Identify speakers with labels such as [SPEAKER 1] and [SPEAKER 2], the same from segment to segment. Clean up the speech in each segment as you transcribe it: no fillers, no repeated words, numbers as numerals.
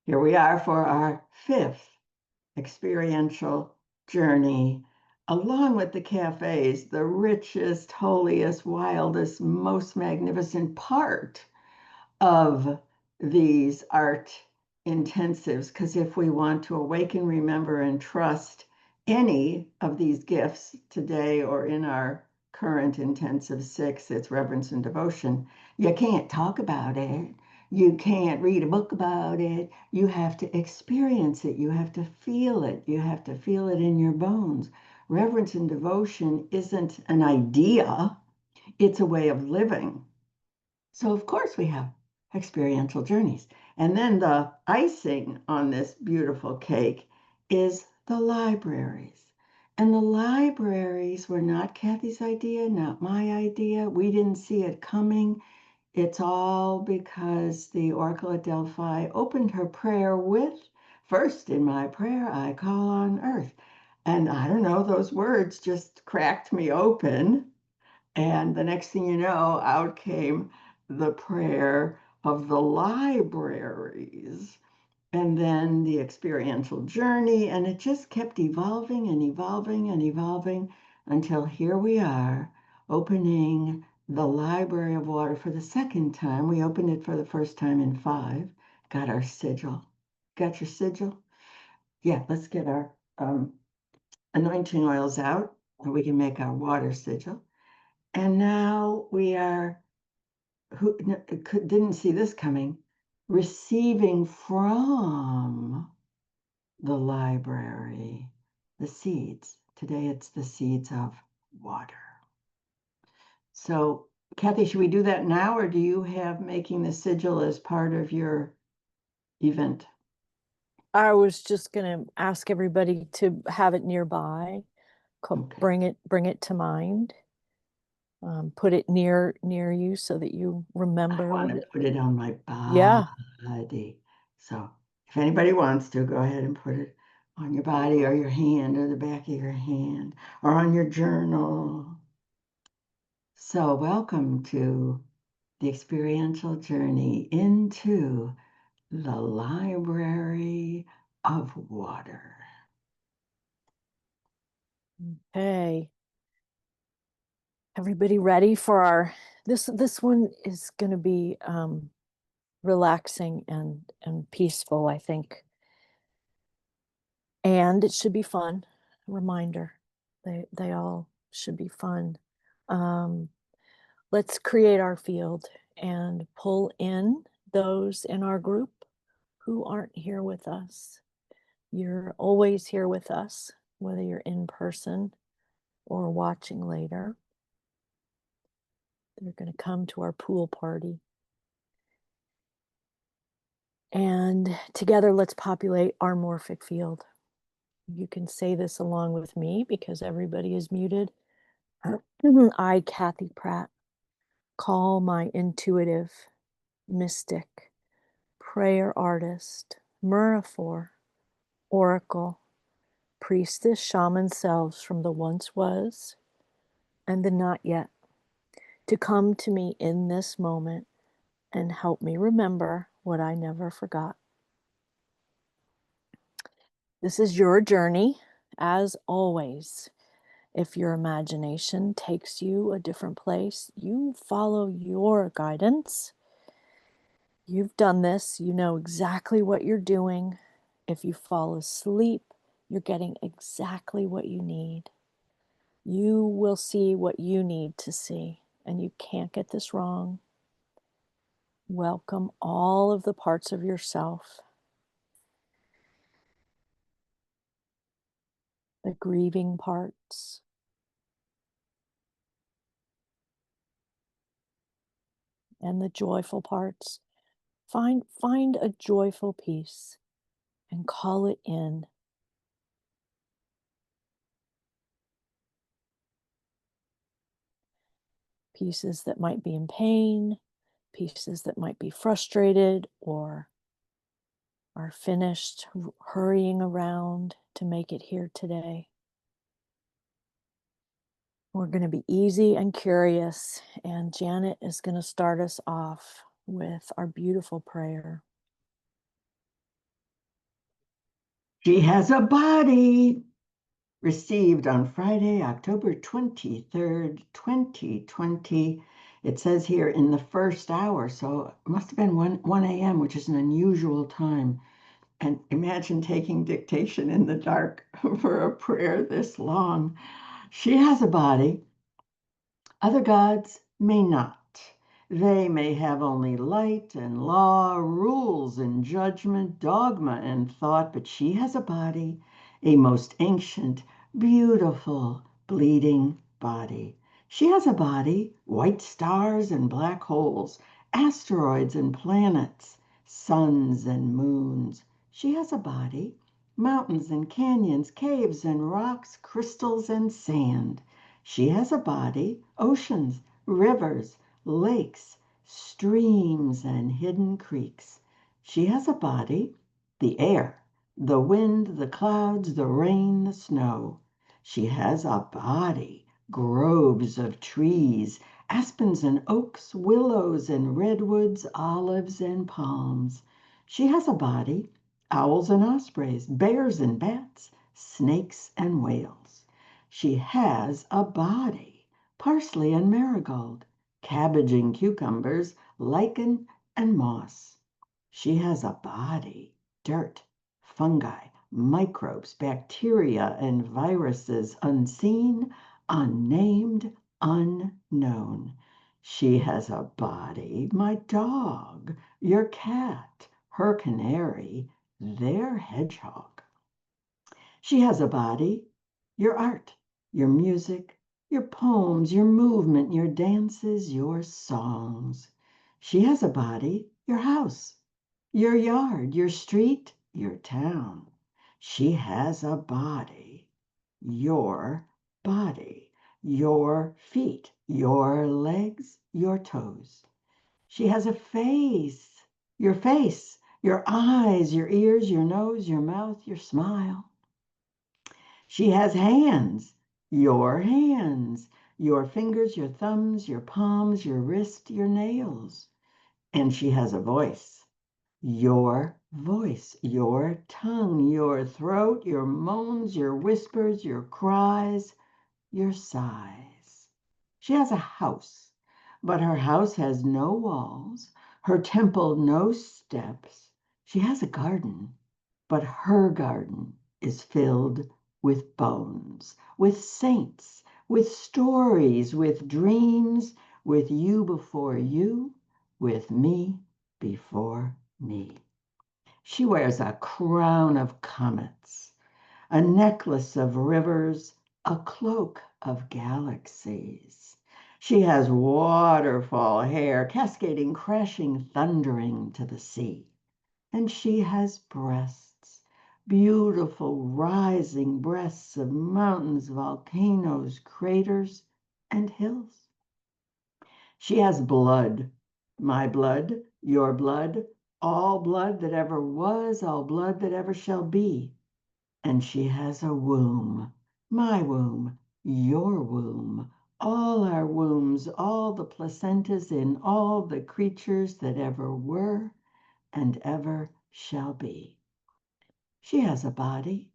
[SPEAKER 1] Here we are for our fifth experiential journey, along with the cafes, the richest, holiest, wildest, most magnificent part of these art intensives. Because if we want to awaken, remember, and trust any of these gifts today or in our current intensive 6, it's reverence and devotion. You can't talk about it. You can't read a book about it. You have to experience it. You have to feel it. You have to feel it in your bones. Reverence and devotion isn't an idea, it's a way of living. So, of course, we have experiential journeys. And then the icing on this beautiful cake is the libraries. And the libraries were not Kathy's idea, not my idea. We didn't see it coming. It's all because the Oracle at Delphi opened her prayer with, "First in my prayer, I call on earth." And I don't know, those words just cracked me open. And the next thing you know, out came the prayer of the libraries, and then the experiential journey. And it just kept evolving and evolving and evolving until here we are opening the Library of Water for the second time. We opened it for the first time in 5, got our sigil. Got your sigil? Yeah, let's get our anointing oils out so we can make our water sigil. And now we are, who didn't see this coming, receiving from the library the seeds. Today it's the seeds of water. So, Kathy, should we do that now, or do you have making the sigil as part of your event?
[SPEAKER 2] I was just going to ask everybody to have it nearby.
[SPEAKER 1] Okay.
[SPEAKER 2] Bring it to mind. Put it near you so that you remember.
[SPEAKER 1] I want to put it on my body.
[SPEAKER 2] Yeah.
[SPEAKER 1] So if anybody wants to, go ahead and put it on your body or your hand or the back of your hand or on your journal. So welcome to the experiential journey into the Library of Water.
[SPEAKER 2] Okay. Everybody ready for our, this one is going to be relaxing and peaceful, I think. And it should be fun. Reminder, they all should be fun. Let's create our field and pull in those in our group who aren't here with us. You're always here with us, whether you're in person or watching later. They're going to come to our pool party. And together, let's populate our morphic field. You can say this along with me because everybody is muted. I, Kathy Pratt, call my intuitive, mystic, prayer artist, Murafor, oracle, priestess, shaman selves from the once was and the not yet, to come to me in this moment and help me remember what I never forgot. This is your journey, as always. If your imagination takes you a different place, you follow your guidance. You've done this, you know exactly what you're doing. If you fall asleep, you're getting exactly what you need. You will see what you need to see, and you can't get this wrong. Welcome all of the parts of yourself. The grieving parts, and the joyful parts. Find a joyful piece and call it in. Pieces that might be in pain, pieces that might be frustrated or are finished hurrying around to make it here today. We're going to be easy and curious, and Janet is going to start us off with our beautiful prayer.
[SPEAKER 1] She has a body. Received on Friday, October 23rd, 2020. It says here in the first hour, so it must have been 1 a.m., which is an unusual time. And imagine taking dictation in the dark for a prayer this long. She has a body. Other gods may not. They may have only light and law, rules and judgment, dogma and thought, but she has a body, a most ancient, beautiful, bleeding body. She has a body, white stars and black holes, asteroids and planets, suns and moons. She has a body, mountains and canyons, caves and rocks, crystals and sand. She has a body, oceans, rivers, lakes, streams, and hidden creeks. She has a body, the air, the wind, the clouds, the rain, the snow. She has a body, groves of trees, aspens and oaks, willows and redwoods, olives and palms. She has a body, owls and ospreys, bears and bats, snakes and whales. She has a body, parsley and marigold, cabbage and cucumbers, lichen and moss. She has a body, dirt, fungi, microbes, bacteria, and viruses, unseen, unnamed, unknown. She has a body, my dog, your cat, her canary, their hedgehog. She has a body, your art, your music, your poems, your movement, your dances, your songs. She has a body, your house, your yard, your street, your town. She has a body, your body, your feet, your legs, your toes. She has a face, your eyes, your ears, your nose, your mouth, your smile. She has hands, your fingers, your thumbs, your palms, your wrist, your nails. And she has a voice, your tongue, your throat, your moans, your whispers, your cries, your sighs. She has a house, but her house has no walls, her temple no steps. She has a garden, but her garden is filled with bones, with saints, with stories, with dreams, with you before you, with me before me. She wears a crown of comets, a necklace of rivers, a cloak of galaxies. She has waterfall hair, cascading, crashing, thundering to the sea. And she has breasts, beautiful rising breasts of mountains, volcanoes, craters, and hills. She has blood, my blood, your blood, all blood that ever was, all blood that ever shall be. And she has a womb, my womb, your womb, all our wombs, all the placentas in all the creatures that ever were and ever shall be. She has a body,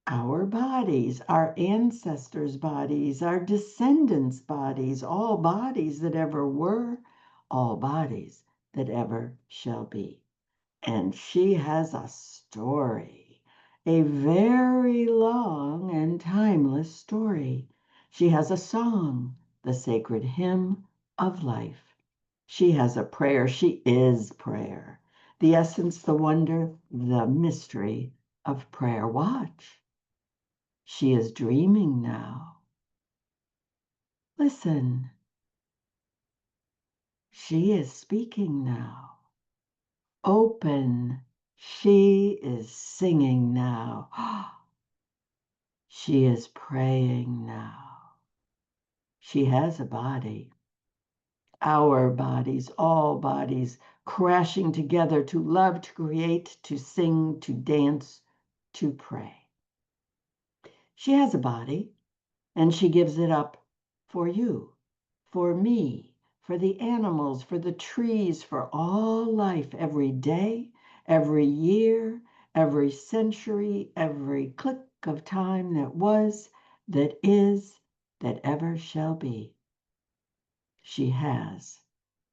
[SPEAKER 1] our bodies, our ancestors' bodies, our descendants' bodies, all bodies that ever were, all bodies that ever shall be. And she has a story, a very long and timeless story. She has a song, the sacred hymn of life. She has a prayer. She is prayer. The essence, the wonder, the mystery of prayer. Watch. She is dreaming now. Listen. She is speaking now. Open. She is singing now. She is praying now. She has a body. Our bodies, all bodies, crashing together to love, to create, to sing, to dance, to pray. She has a body, and she gives it up for you, for me, for the animals, for the trees, for all life, every day, every year, every century, every click of time that was, that is, that ever shall be. She has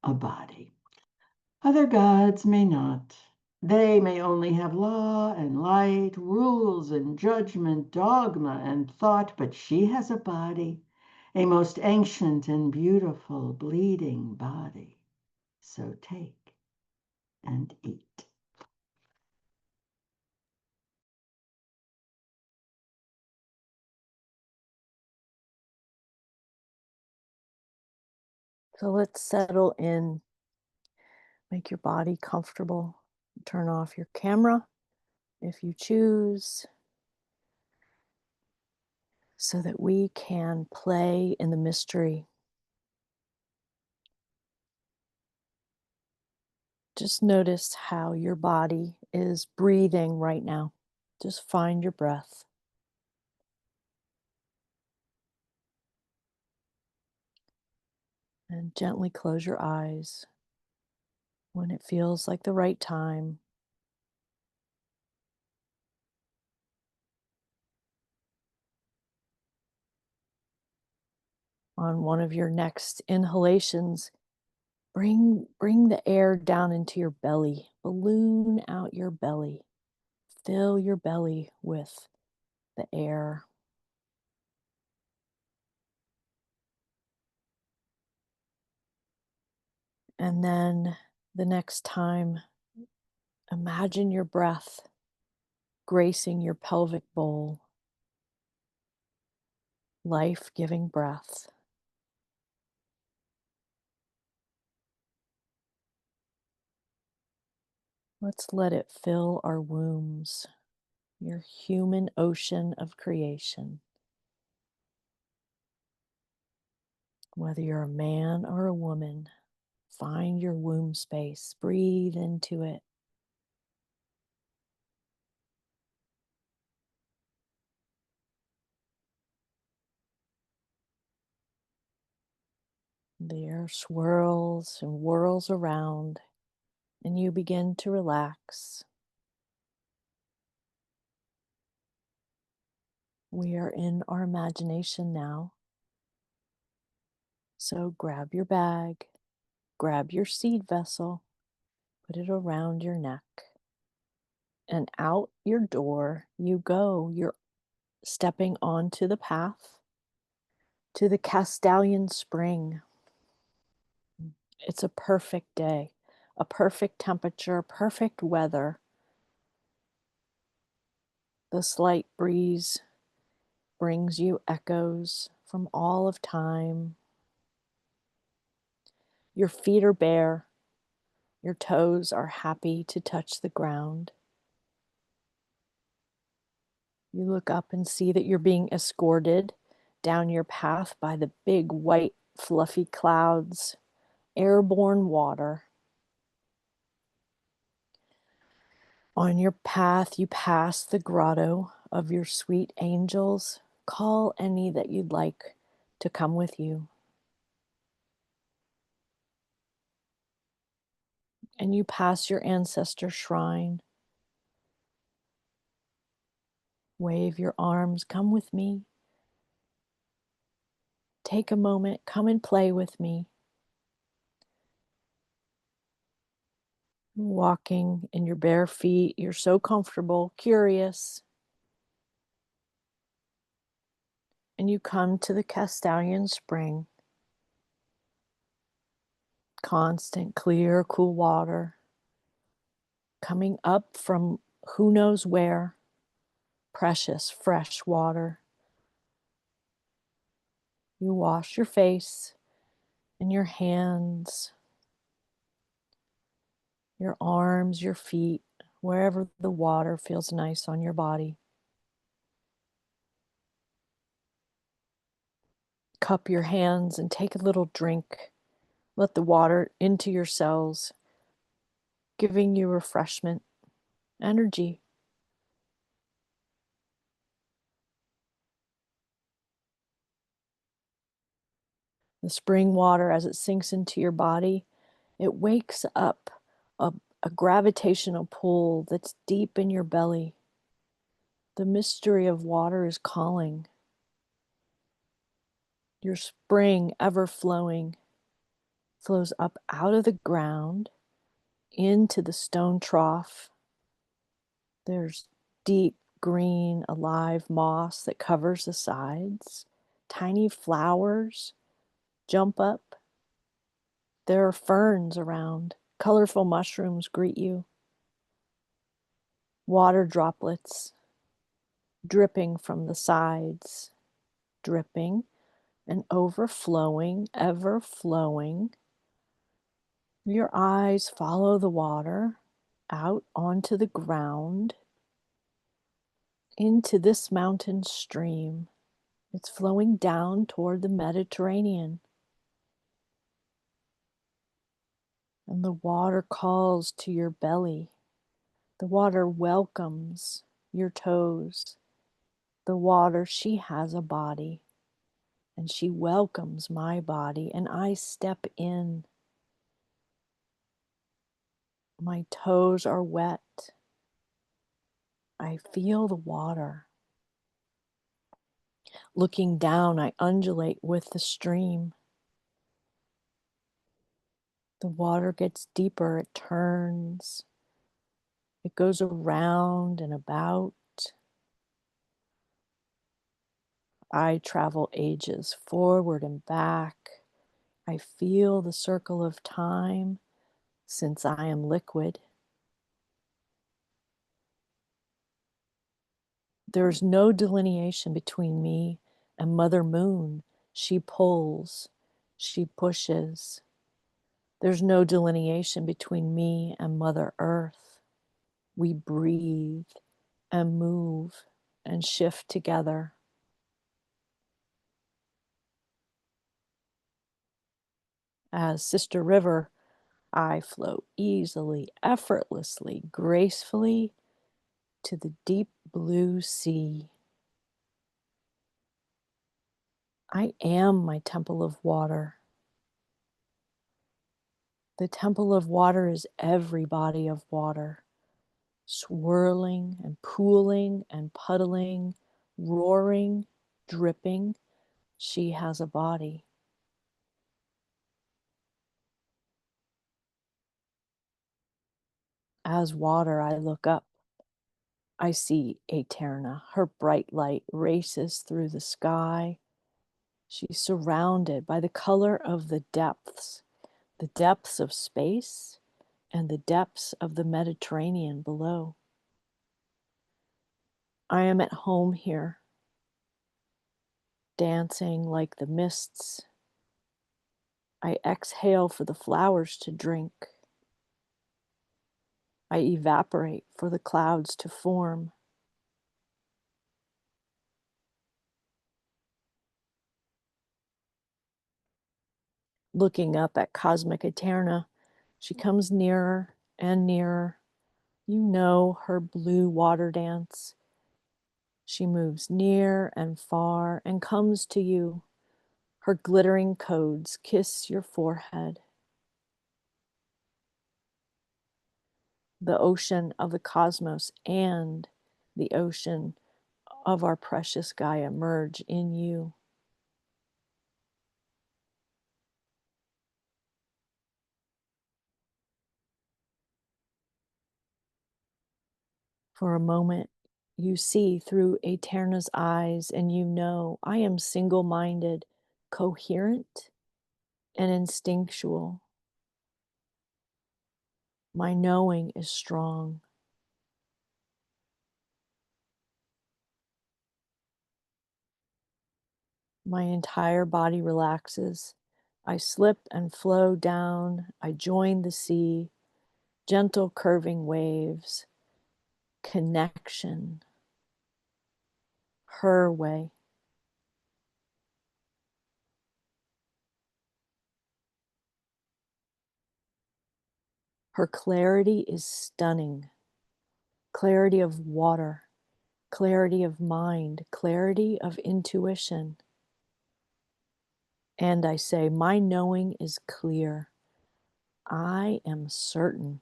[SPEAKER 1] a body. Other gods may not. They may only have law and light, rules and judgment, dogma and thought, but she has a body, a most ancient and beautiful bleeding body. So take and eat.
[SPEAKER 2] So let's settle in, make your body comfortable. Turn off your camera if you choose, so that we can play in the mystery. Just notice how your body is breathing right now. Just find your breath. And gently close your eyes when it feels like the right time. On one of your next inhalations, bring the air down into your belly. Balloon out your belly. Fill your belly with the air. And then the next time, imagine your breath gracing your pelvic bowl, life-giving breath. Let's let it fill our wombs, your human ocean of creation. Whether you're a man or a woman, find your womb space, breathe into it. The air swirls and whirls around, and you begin to relax. We are in our imagination now. So grab your bag, grab your seed vessel, put it around your neck, and out your door you go. You're stepping onto the path to the Castalian Spring. It's a perfect day, a perfect temperature, perfect weather. The slight breeze brings you echoes from all of time. Your feet are bare. Your toes are happy to touch the ground. You look up and see that you're being escorted down your path by the big white fluffy clouds, airborne water. On your path, you pass the grotto of your sweet angels. Call any that you'd like to come with you. And you pass your ancestor shrine. Wave your arms, come with me. Take a moment, come and play with me. Walking in your bare feet, you're so comfortable, curious. And you come to the Castalian Spring. Constant, clear, cool water coming up from who knows where. Precious, fresh water. You wash your face and your hands, your arms, your feet, wherever the water feels nice on your body. Cup your hands and take a little drink. Let the water into your cells, giving you refreshment, energy. The spring water, as it sinks into your body, it wakes up a gravitational pull that's deep in your belly. The mystery of water is calling. Your spring, ever flowing, flows up out of the ground into the stone trough. There's deep green, alive moss that covers the sides. Tiny flowers jump up. There are ferns around. Colorful mushrooms greet you. Water droplets dripping from the sides, dripping and overflowing, ever flowing. Your eyes follow the water out onto the ground, into this mountain stream. It's flowing down toward the Mediterranean. And the water calls to your belly. The water welcomes your toes. The water, she has a body, and she welcomes my body, and I step in. My toes are wet. I feel the water. Looking down, I undulate with the stream. The water gets deeper, it turns. It goes around and about. I travel ages forward and back. I feel the circle of time since I am liquid. There's no delineation between me and Mother Moon. She pulls, she pushes. There's no delineation between me and Mother Earth. We breathe and move and shift together. As Sister River, I flow easily, effortlessly, gracefully to the deep blue sea. I am my temple of water. The temple of water is every body of water, swirling and pooling and puddling, roaring, dripping. She has a body. As water, I look up. I see Aeterna. Her bright light races through the sky. She's surrounded by the color of the depths of space and the depths of the Mediterranean below. I am at home here, dancing like the mists. I exhale for the flowers to drink. I evaporate for the clouds to form. Looking up at cosmic Eterna, she comes nearer and nearer. You know her blue water dance. She moves near and far and comes to you. Her glittering codes kiss your forehead. The ocean of the cosmos and the ocean of our precious Gaia merge in you. For a moment, you see through Eterna's eyes and you know I am single-minded, coherent, and instinctual. My knowing is strong. My entire body relaxes. I slip and flow down. I join the sea, gentle curving waves, connection, her way. Her clarity is stunning. Clarity of water, clarity of mind, clarity of intuition. And I say, my knowing is clear. I am certain.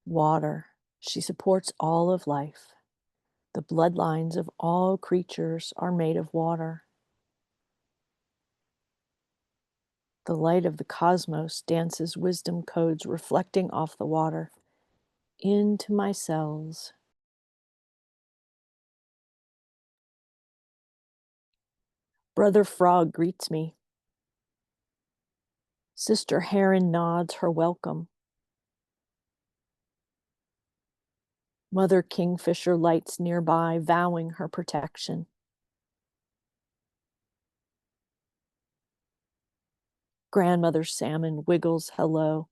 [SPEAKER 2] Water. She supports all of life. The bloodlines of all creatures are made of water. The light of the cosmos dances wisdom codes reflecting off the water into my cells. Brother Frog greets me. Sister Heron nods her welcome. Mother Kingfisher lights nearby, vowing her protection. Grandmother Salmon wiggles hello.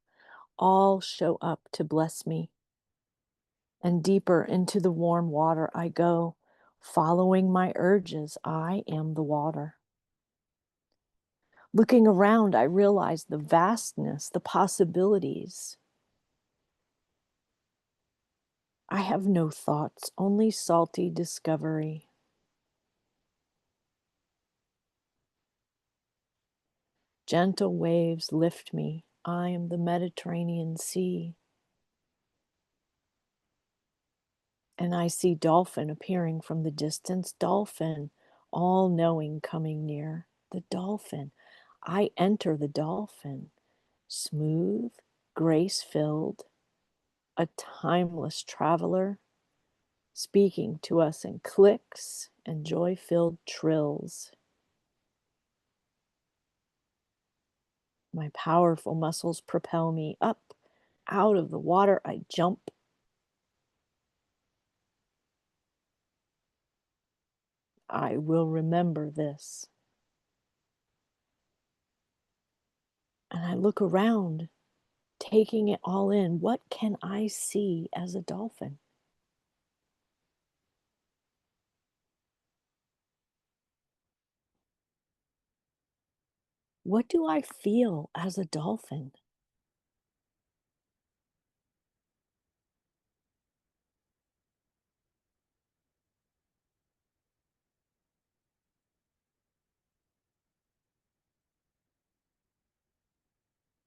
[SPEAKER 2] All show up to bless me. And deeper into the warm water I go, following my urges. I am the water. Looking around, I realize the vastness, the possibilities. I have no thoughts, only salty discovery. Gentle waves lift me. I am the Mediterranean Sea. And I see dolphin appearing from the distance. Dolphin, all knowing, coming near. The dolphin. I enter the dolphin. Smooth, grace filled, a timeless traveler, speaking to us in clicks and joy filled trills. My powerful muscles propel me up. Out of the water, I jump. I will remember this. And I look around, taking it all in. What can I see as a dolphin? What do I feel as a dolphin?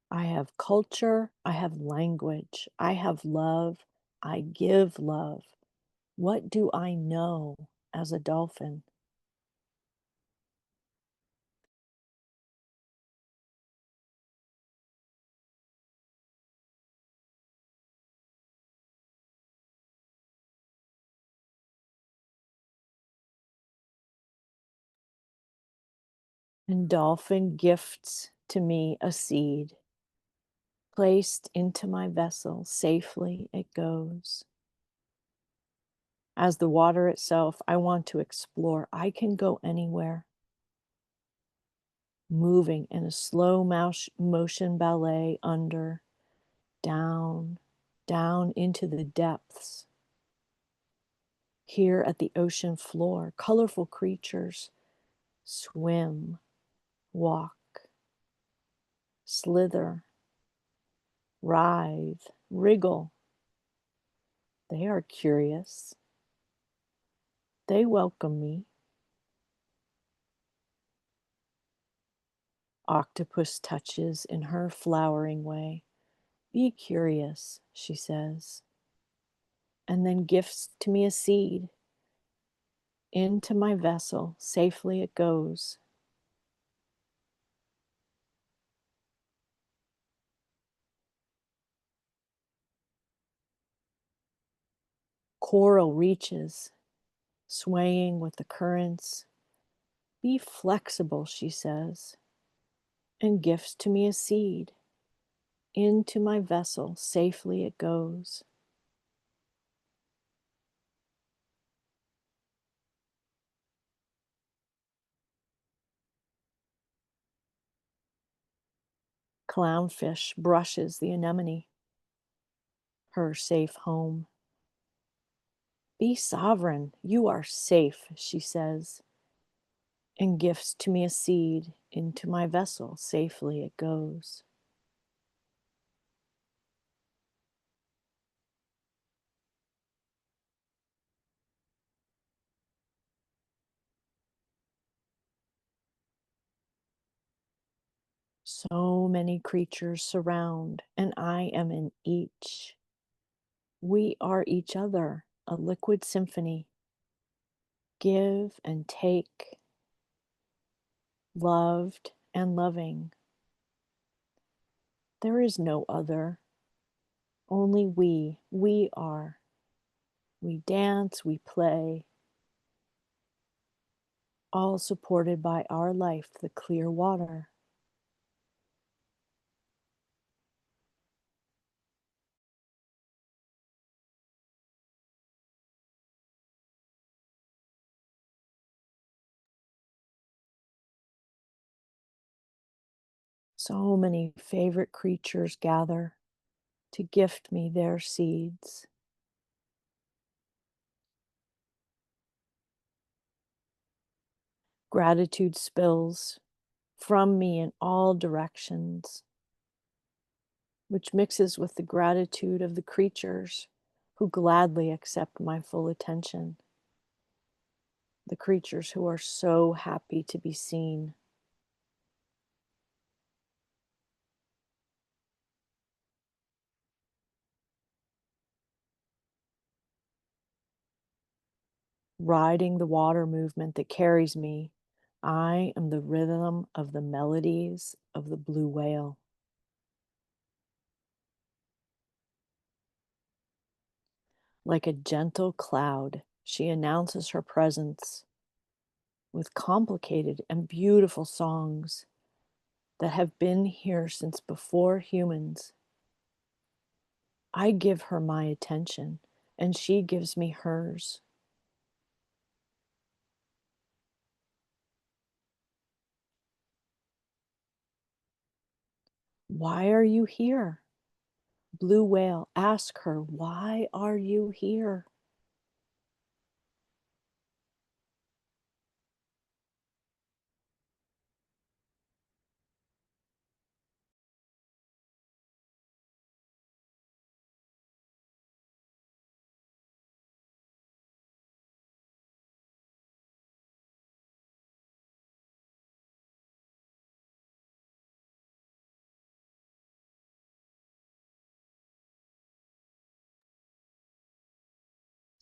[SPEAKER 2] I have culture, I have language, I have love, I give love. What do I know as a dolphin? And dolphin gifts to me a seed. Placed into my vessel, safely it goes. As the water itself, I want to explore. I can go anywhere. Moving in a slow motion ballet under, down, down into the depths. Here at the ocean floor, colorful creatures swim, walk, slither, writhe, wriggle. They are curious. They welcome me. Octopus touches in her flowering way. Be curious, she says, and then gifts to me a seed. Into my vessel, safely it goes. Coral reaches, swaying with the currents. Be flexible, she says, and gifts to me a seed. Into my vessel, safely it goes. Clownfish brushes the anemone, her safe home. Be sovereign, you are safe, she says, and gifts to me a seed. Into my vessel, safely it goes. So many creatures surround, and I am in each. We are each other, a liquid symphony. Give and take, loved and loving. There is no other, only we. We are. We dance, we play, all supported by our life, the clear water. So many favorite creatures gather to gift me their seeds. Gratitude spills from me in all directions, which mixes with the gratitude of the creatures who gladly accept my full attention. The creatures who are so happy to be seen. Riding the water movement that carries me, I am the rhythm of the melodies of the blue whale. Like a gentle cloud, she announces her presence with complicated and beautiful songs that have been here since before humans. I give her my attention, and she gives me hers. Why are you here? Blue whale, ask her, why are you here?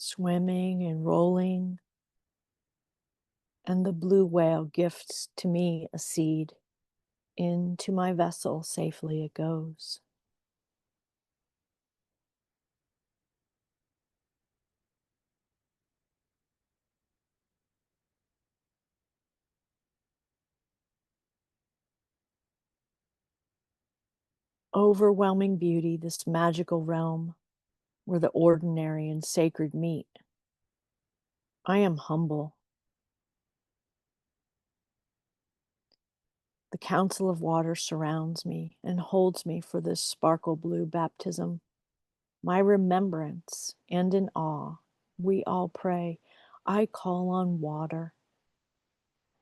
[SPEAKER 2] Swimming and rolling, and the blue whale gifts to me a seed. Into my vessel safely it goes. Overwhelming beauty, this magical realm where the ordinary and sacred meet. I am humble. The council of water surrounds me and holds me for this sparkle blue baptism. My remembrance and in awe, we all pray. I call on water.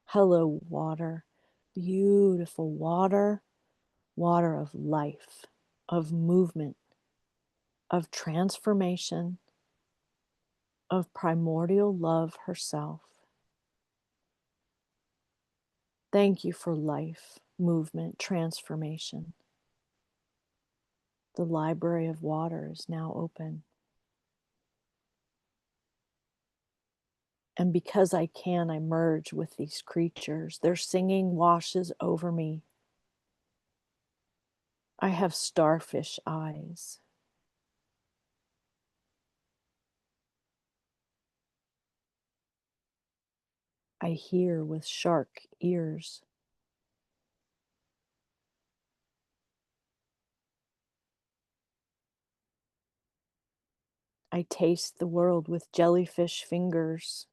[SPEAKER 2] Hello, water. Beautiful water, water of life, of movement, of transformation, of primordial love herself. Thank you for life, movement, transformation. The library of water is now open. And because I can, I merge with these creatures. Their singing washes over me. I have starfish eyes. I hear with shark ears. I taste the world with jellyfish fingers.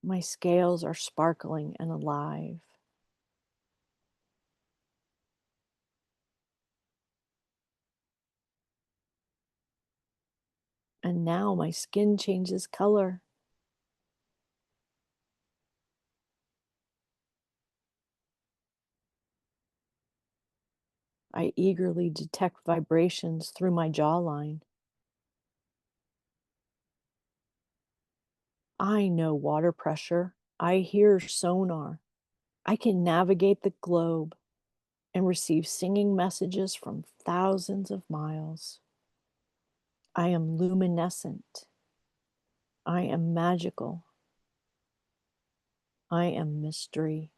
[SPEAKER 2] My scales are sparkling and alive. And now my skin changes color. I eagerly detect vibrations through my jawline. I know water pressure. I hear sonar. I can navigate the globe and receive singing messages from thousands of miles. I am luminescent. I am magical. I am mystery.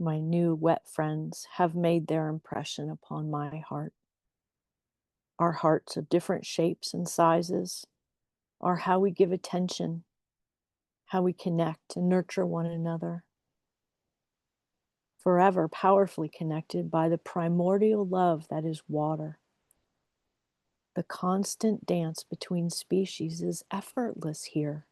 [SPEAKER 2] My new wet friends have made their impression upon my heart. Our hearts of different shapes and sizes are how we give attention, how we connect and nurture one another. Forever powerfully connected by the primordial love that is water. The constant dance between species is effortless here.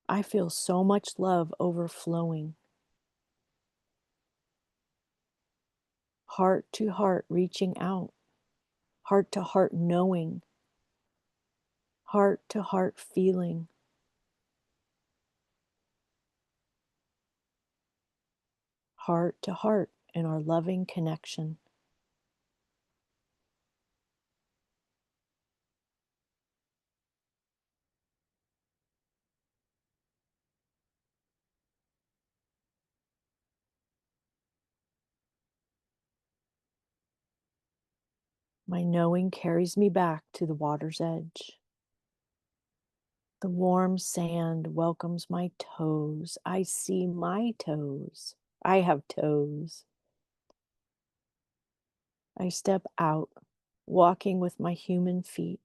[SPEAKER 2] I feel so much love overflowing, heart to heart reaching out, heart to heart knowing, heart to heart feeling, heart to heart in our loving connection. My knowing carries me back to the water's edge. The warm sand welcomes my toes. I see my toes. I have toes. I step out, walking with my human feet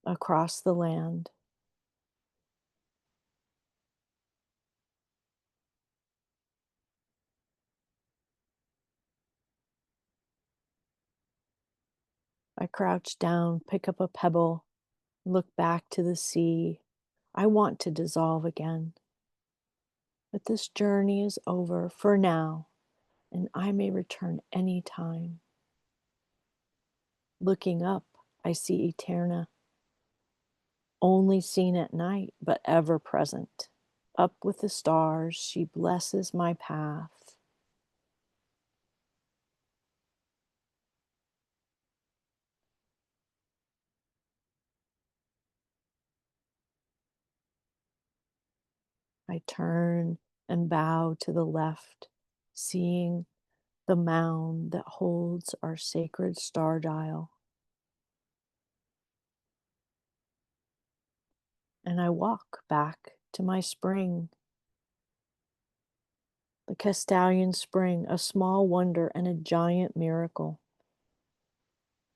[SPEAKER 2] across the land. I crouch down, pick up a pebble, look back to the sea. I want to dissolve again. But this journey is over for now, and I may return any time. Looking up, I see Eterna, only seen at night, but ever present. Up with the stars, she blesses my path. I turn and bow to the left, seeing the mound that holds our sacred star dial. And I walk back to my spring, the Castalian spring, a small wonder and a giant miracle.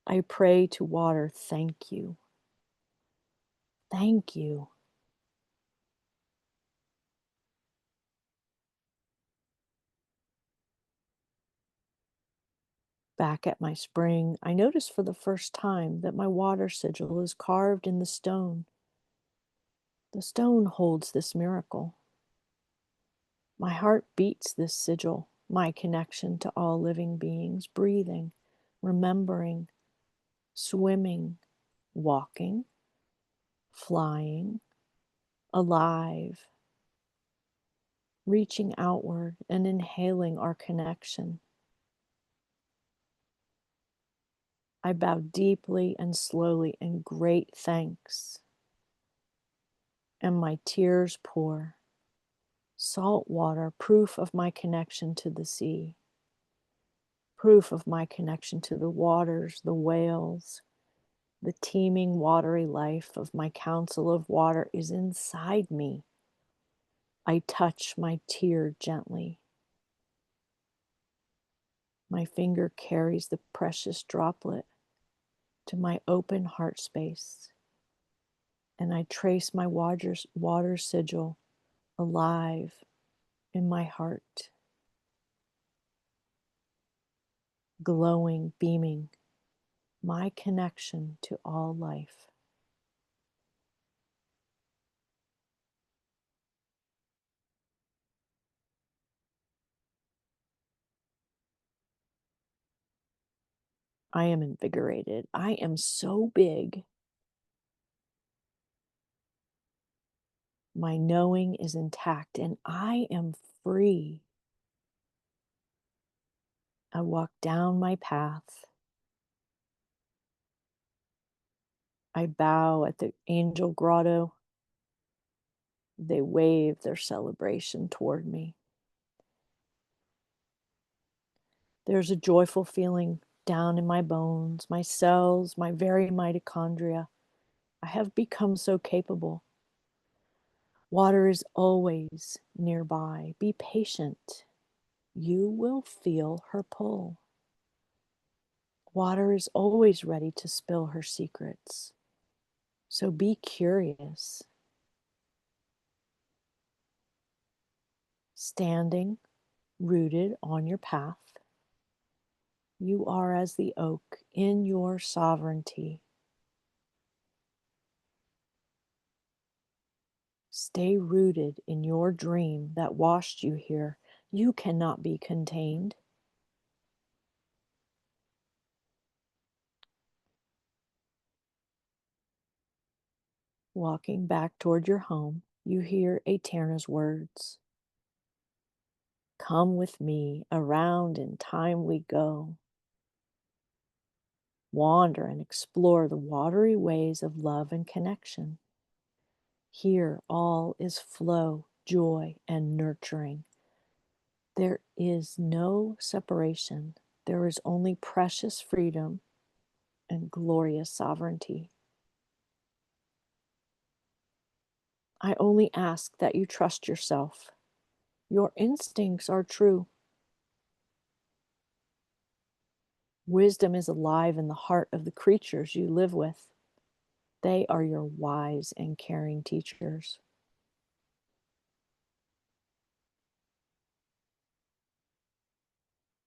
[SPEAKER 2] I pray to water, thank you. Thank you. Back at my spring, I notice for the first time that my water sigil is carved in the stone. The stone holds this miracle. My heart beats this sigil, my connection to all living beings, breathing, remembering, swimming, walking, flying, alive, reaching outward and inhaling our connection. I bow deeply and slowly in great thanks, and my tears pour. Salt water, proof of my connection to the sea, proof of my connection to the waters, the whales, the teeming watery life of my council of water is inside me. I touch my tear gently. My finger carries the precious droplet to my open heart space, and I trace my water sigil alive in my heart, glowing, beaming, my connection to all life. I am invigorated. I am so big. My knowing is intact and I am free. I walk down my path. I bow at the angel grotto. They wave their celebration toward me. There's a joyful feeling down in my bones, my cells, my very mitochondria. I have become so capable. Water is always nearby. Be patient. You will feel her pull. Water is always ready to spill her secrets. So be curious. Standing, rooted on your path, you are as the oak in your sovereignty. Stay rooted in your dream that washed you here. You cannot be contained. Walking back toward your home, you hear Eterna's words. Come with me, around in time we go. Wander and explore the watery ways of love and connection. Here all is flow, joy, and nurturing. There is no separation. There is only precious freedom and glorious sovereignty. I only ask that you trust yourself. Your instincts are true. Wisdom is alive in the heart of the creatures you live with. They are your wise and caring teachers.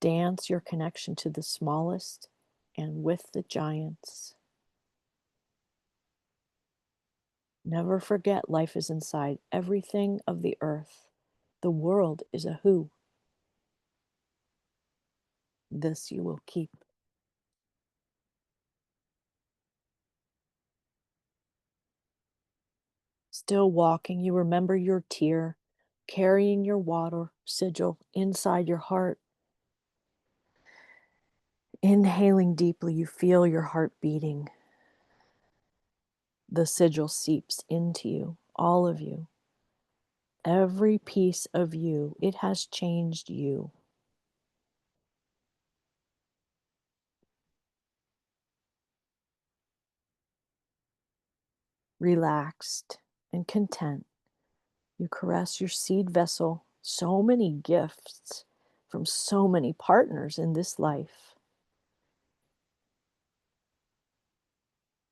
[SPEAKER 2] Dance your connection to the smallest and with the giants. Never forget life is inside everything of the earth. The world is a who. This you will keep. Still walking, you remember your tear, carrying your water sigil inside your heart. Inhaling deeply, you feel your heart beating. The sigil seeps into you, all of you. Every piece of you, it has changed you. Relaxed and content, you caress your seed vessel. So many gifts from so many partners in this life.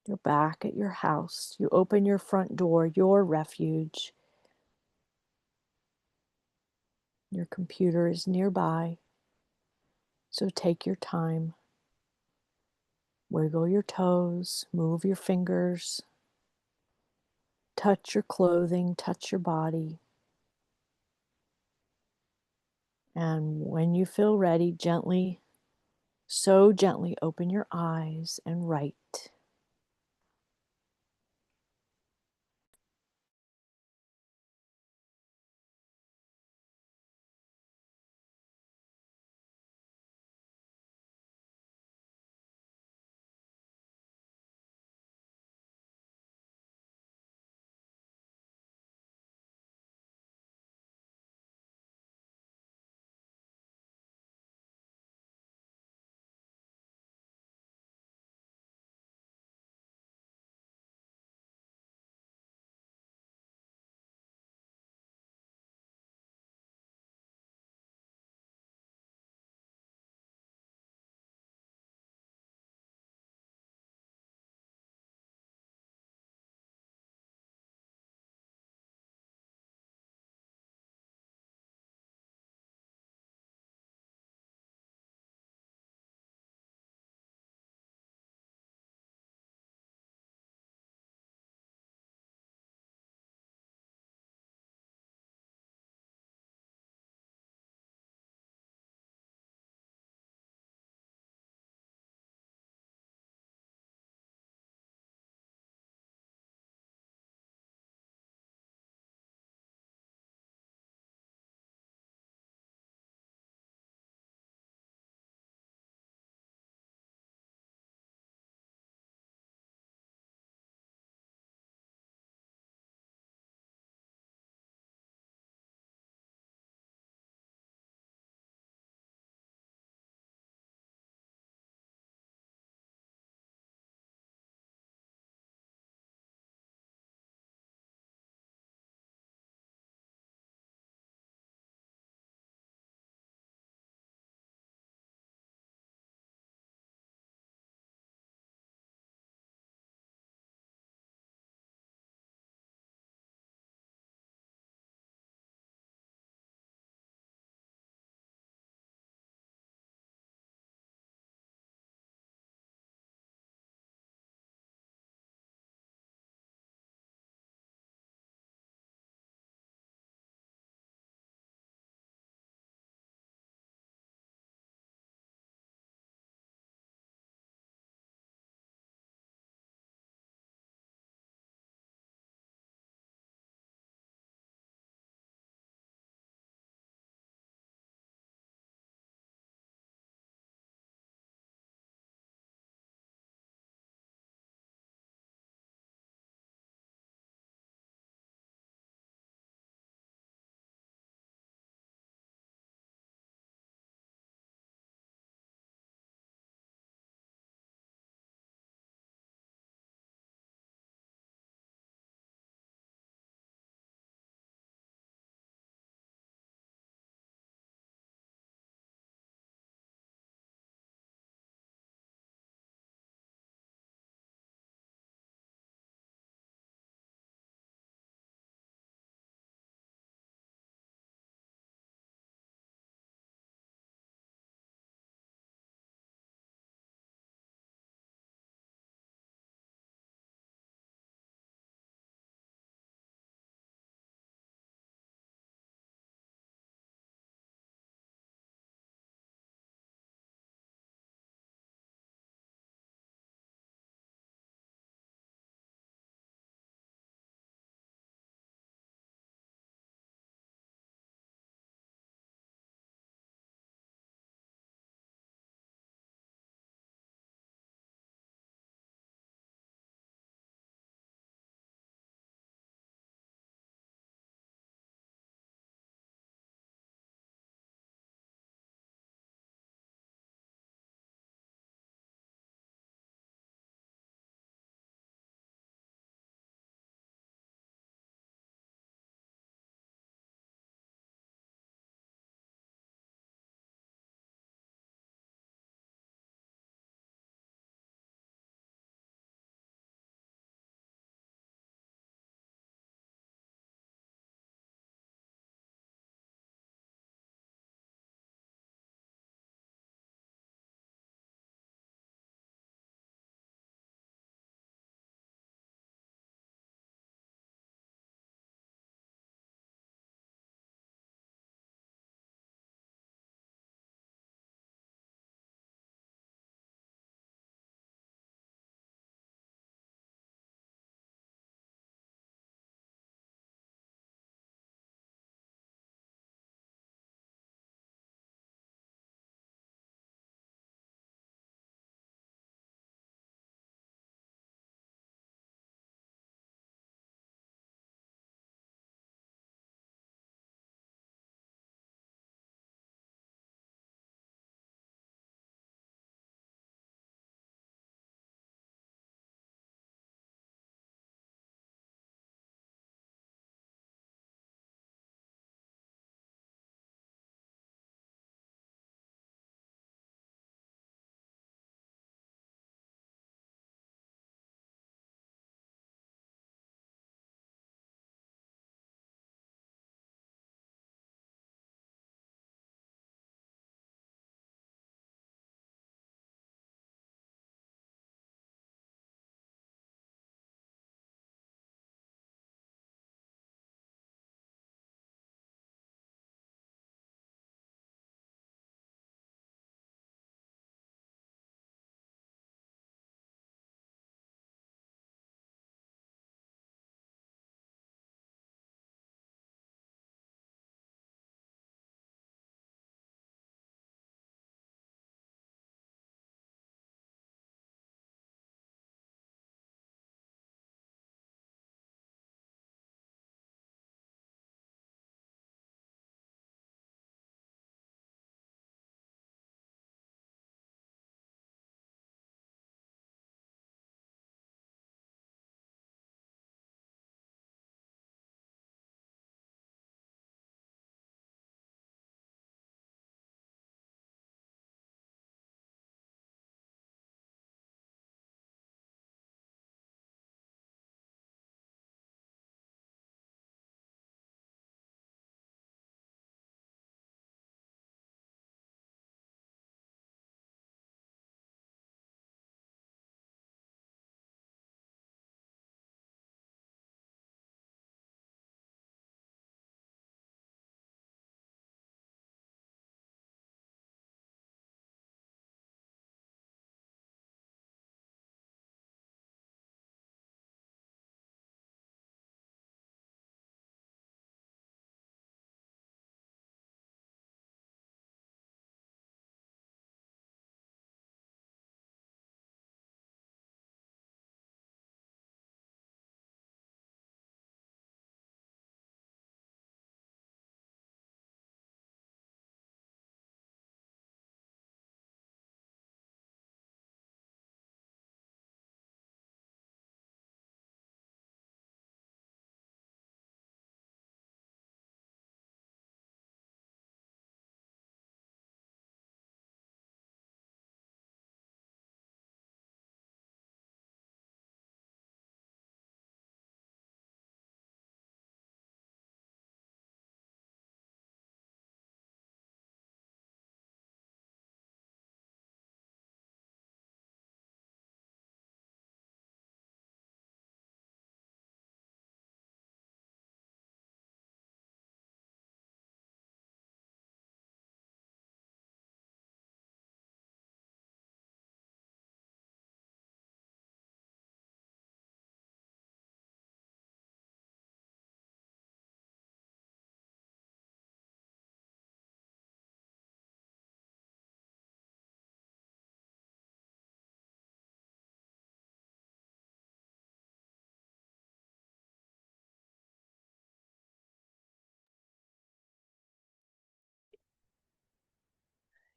[SPEAKER 2] You're back at your house. You open your front door, your refuge. Your computer is nearby, so take your time. Wiggle your toes, move your fingers, touch your clothing, touch your body. And when you feel ready, gently, so gently open your eyes and write.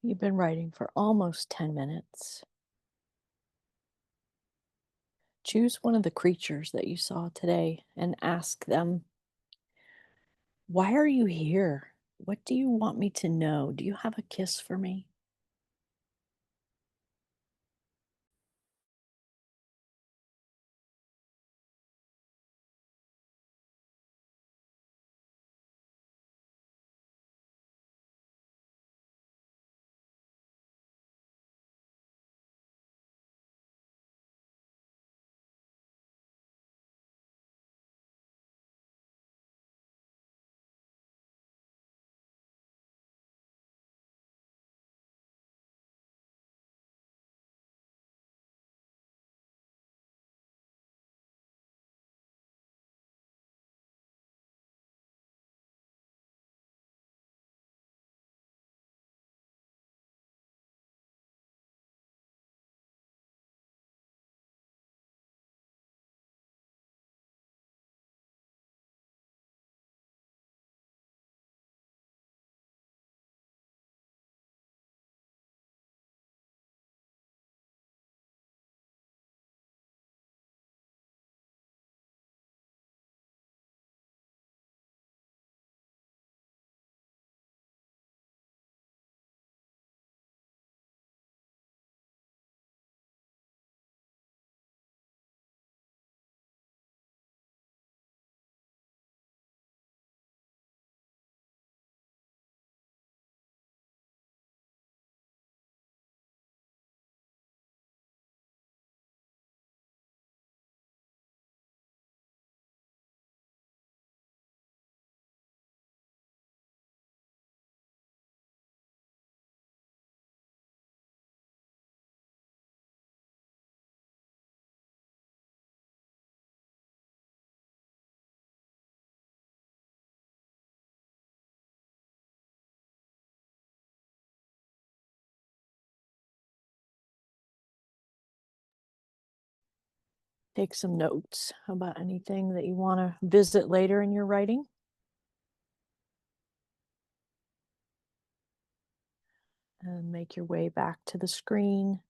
[SPEAKER 2] You've been writing for almost 10 minutes. Choose one of the creatures that you saw today and ask them, why are you here? What do you want me to know? Do you have a kiss for me? Take some notes about anything that you want to visit later in your writing. And make your way back to the screen.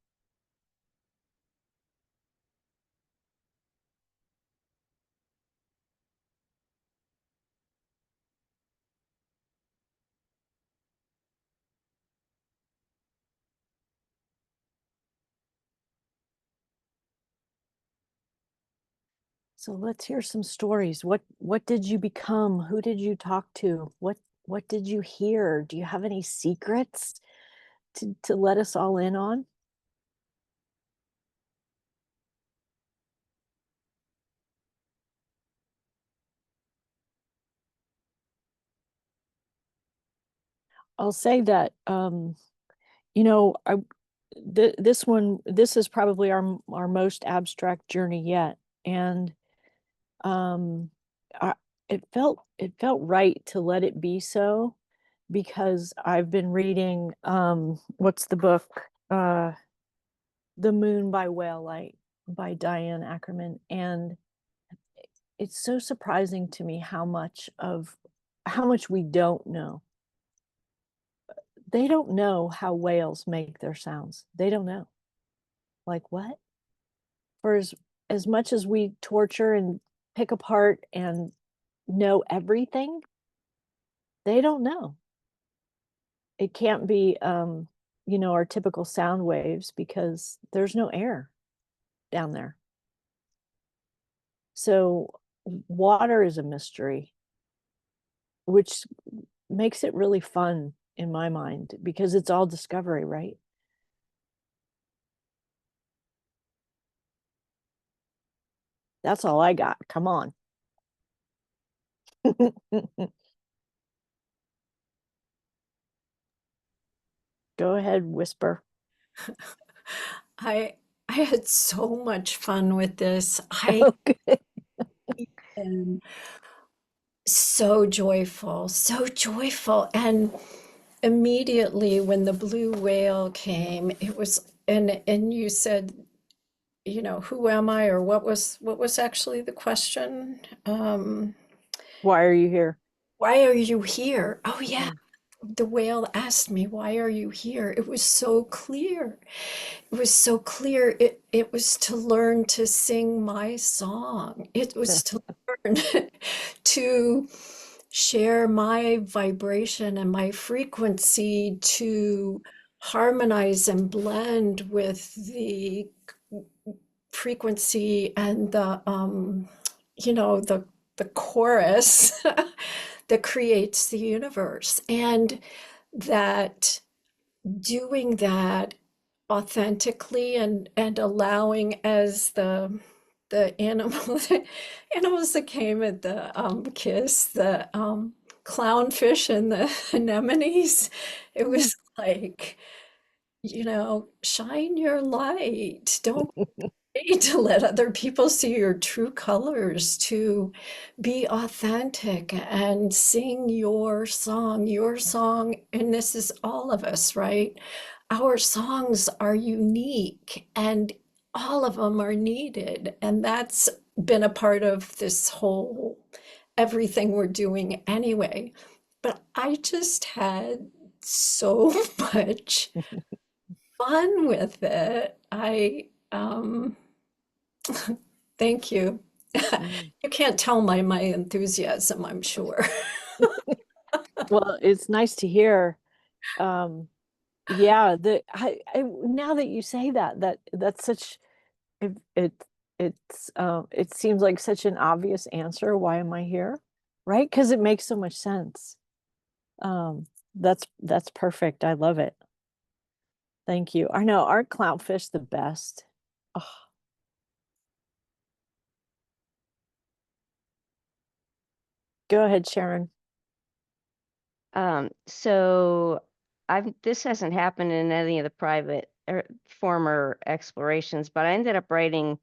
[SPEAKER 2] So let's hear some stories. What did you become? Who did you talk to? What did you hear? Do you have any secrets to let us all in on? I'll say that you know, this is probably our most abstract journey yet, and um, I, it felt right to let it be so because I've been reading what's the book? The Moon by Whale Light by Diane Ackerman, and it's so surprising to me how much we don't know. They don't know how whales make their sounds. They don't know. Like what? For as much as we torture and pick apart and know everything, they don't know. It can't be our typical sound waves because there's no air down there. So water is a mystery, which makes it really fun in my mind because it's all discovery, right? That's all I got. Come on. Go ahead, whisper.
[SPEAKER 3] I I had so much fun with this. I
[SPEAKER 2] Okay.
[SPEAKER 3] am so joyful. And immediately when the blue whale came, it was and you said, who am I, or what was actually the question?
[SPEAKER 2] Why are you here?
[SPEAKER 3] Why are you here? Oh yeah.
[SPEAKER 2] Yeah.
[SPEAKER 3] the whale asked me, "Why are you here?" It was so clear. It was so clear. It was to learn to sing my song. It was to learn to share my vibration and my frequency, to harmonize and blend with the frequency and the chorus that creates the universe. And that doing that authentically and allowing, as the animals that came at the kiss, the clownfish and the anemones, it was like, shine your light. Don't need to let other people see your true colors, to be authentic and sing your song. And this is all of us, right? Our songs are unique and all of them are needed. And that's been a part of this whole everything we're doing anyway. But I just had so much fun with it. Thank you.
[SPEAKER 2] Mm.
[SPEAKER 3] You can't tell my enthusiasm, I'm sure.
[SPEAKER 2] Well, it's nice to hear. Yeah, now that you say that's such it it it seems like such an obvious answer. Why am I here? Right? Because it makes so much sense. That's perfect. I love it. Thank you. I know, aren't clownfish the best? Oh, go ahead, Sharon.
[SPEAKER 4] So this hasn't happened in any of the private or former explorations, but I ended up writing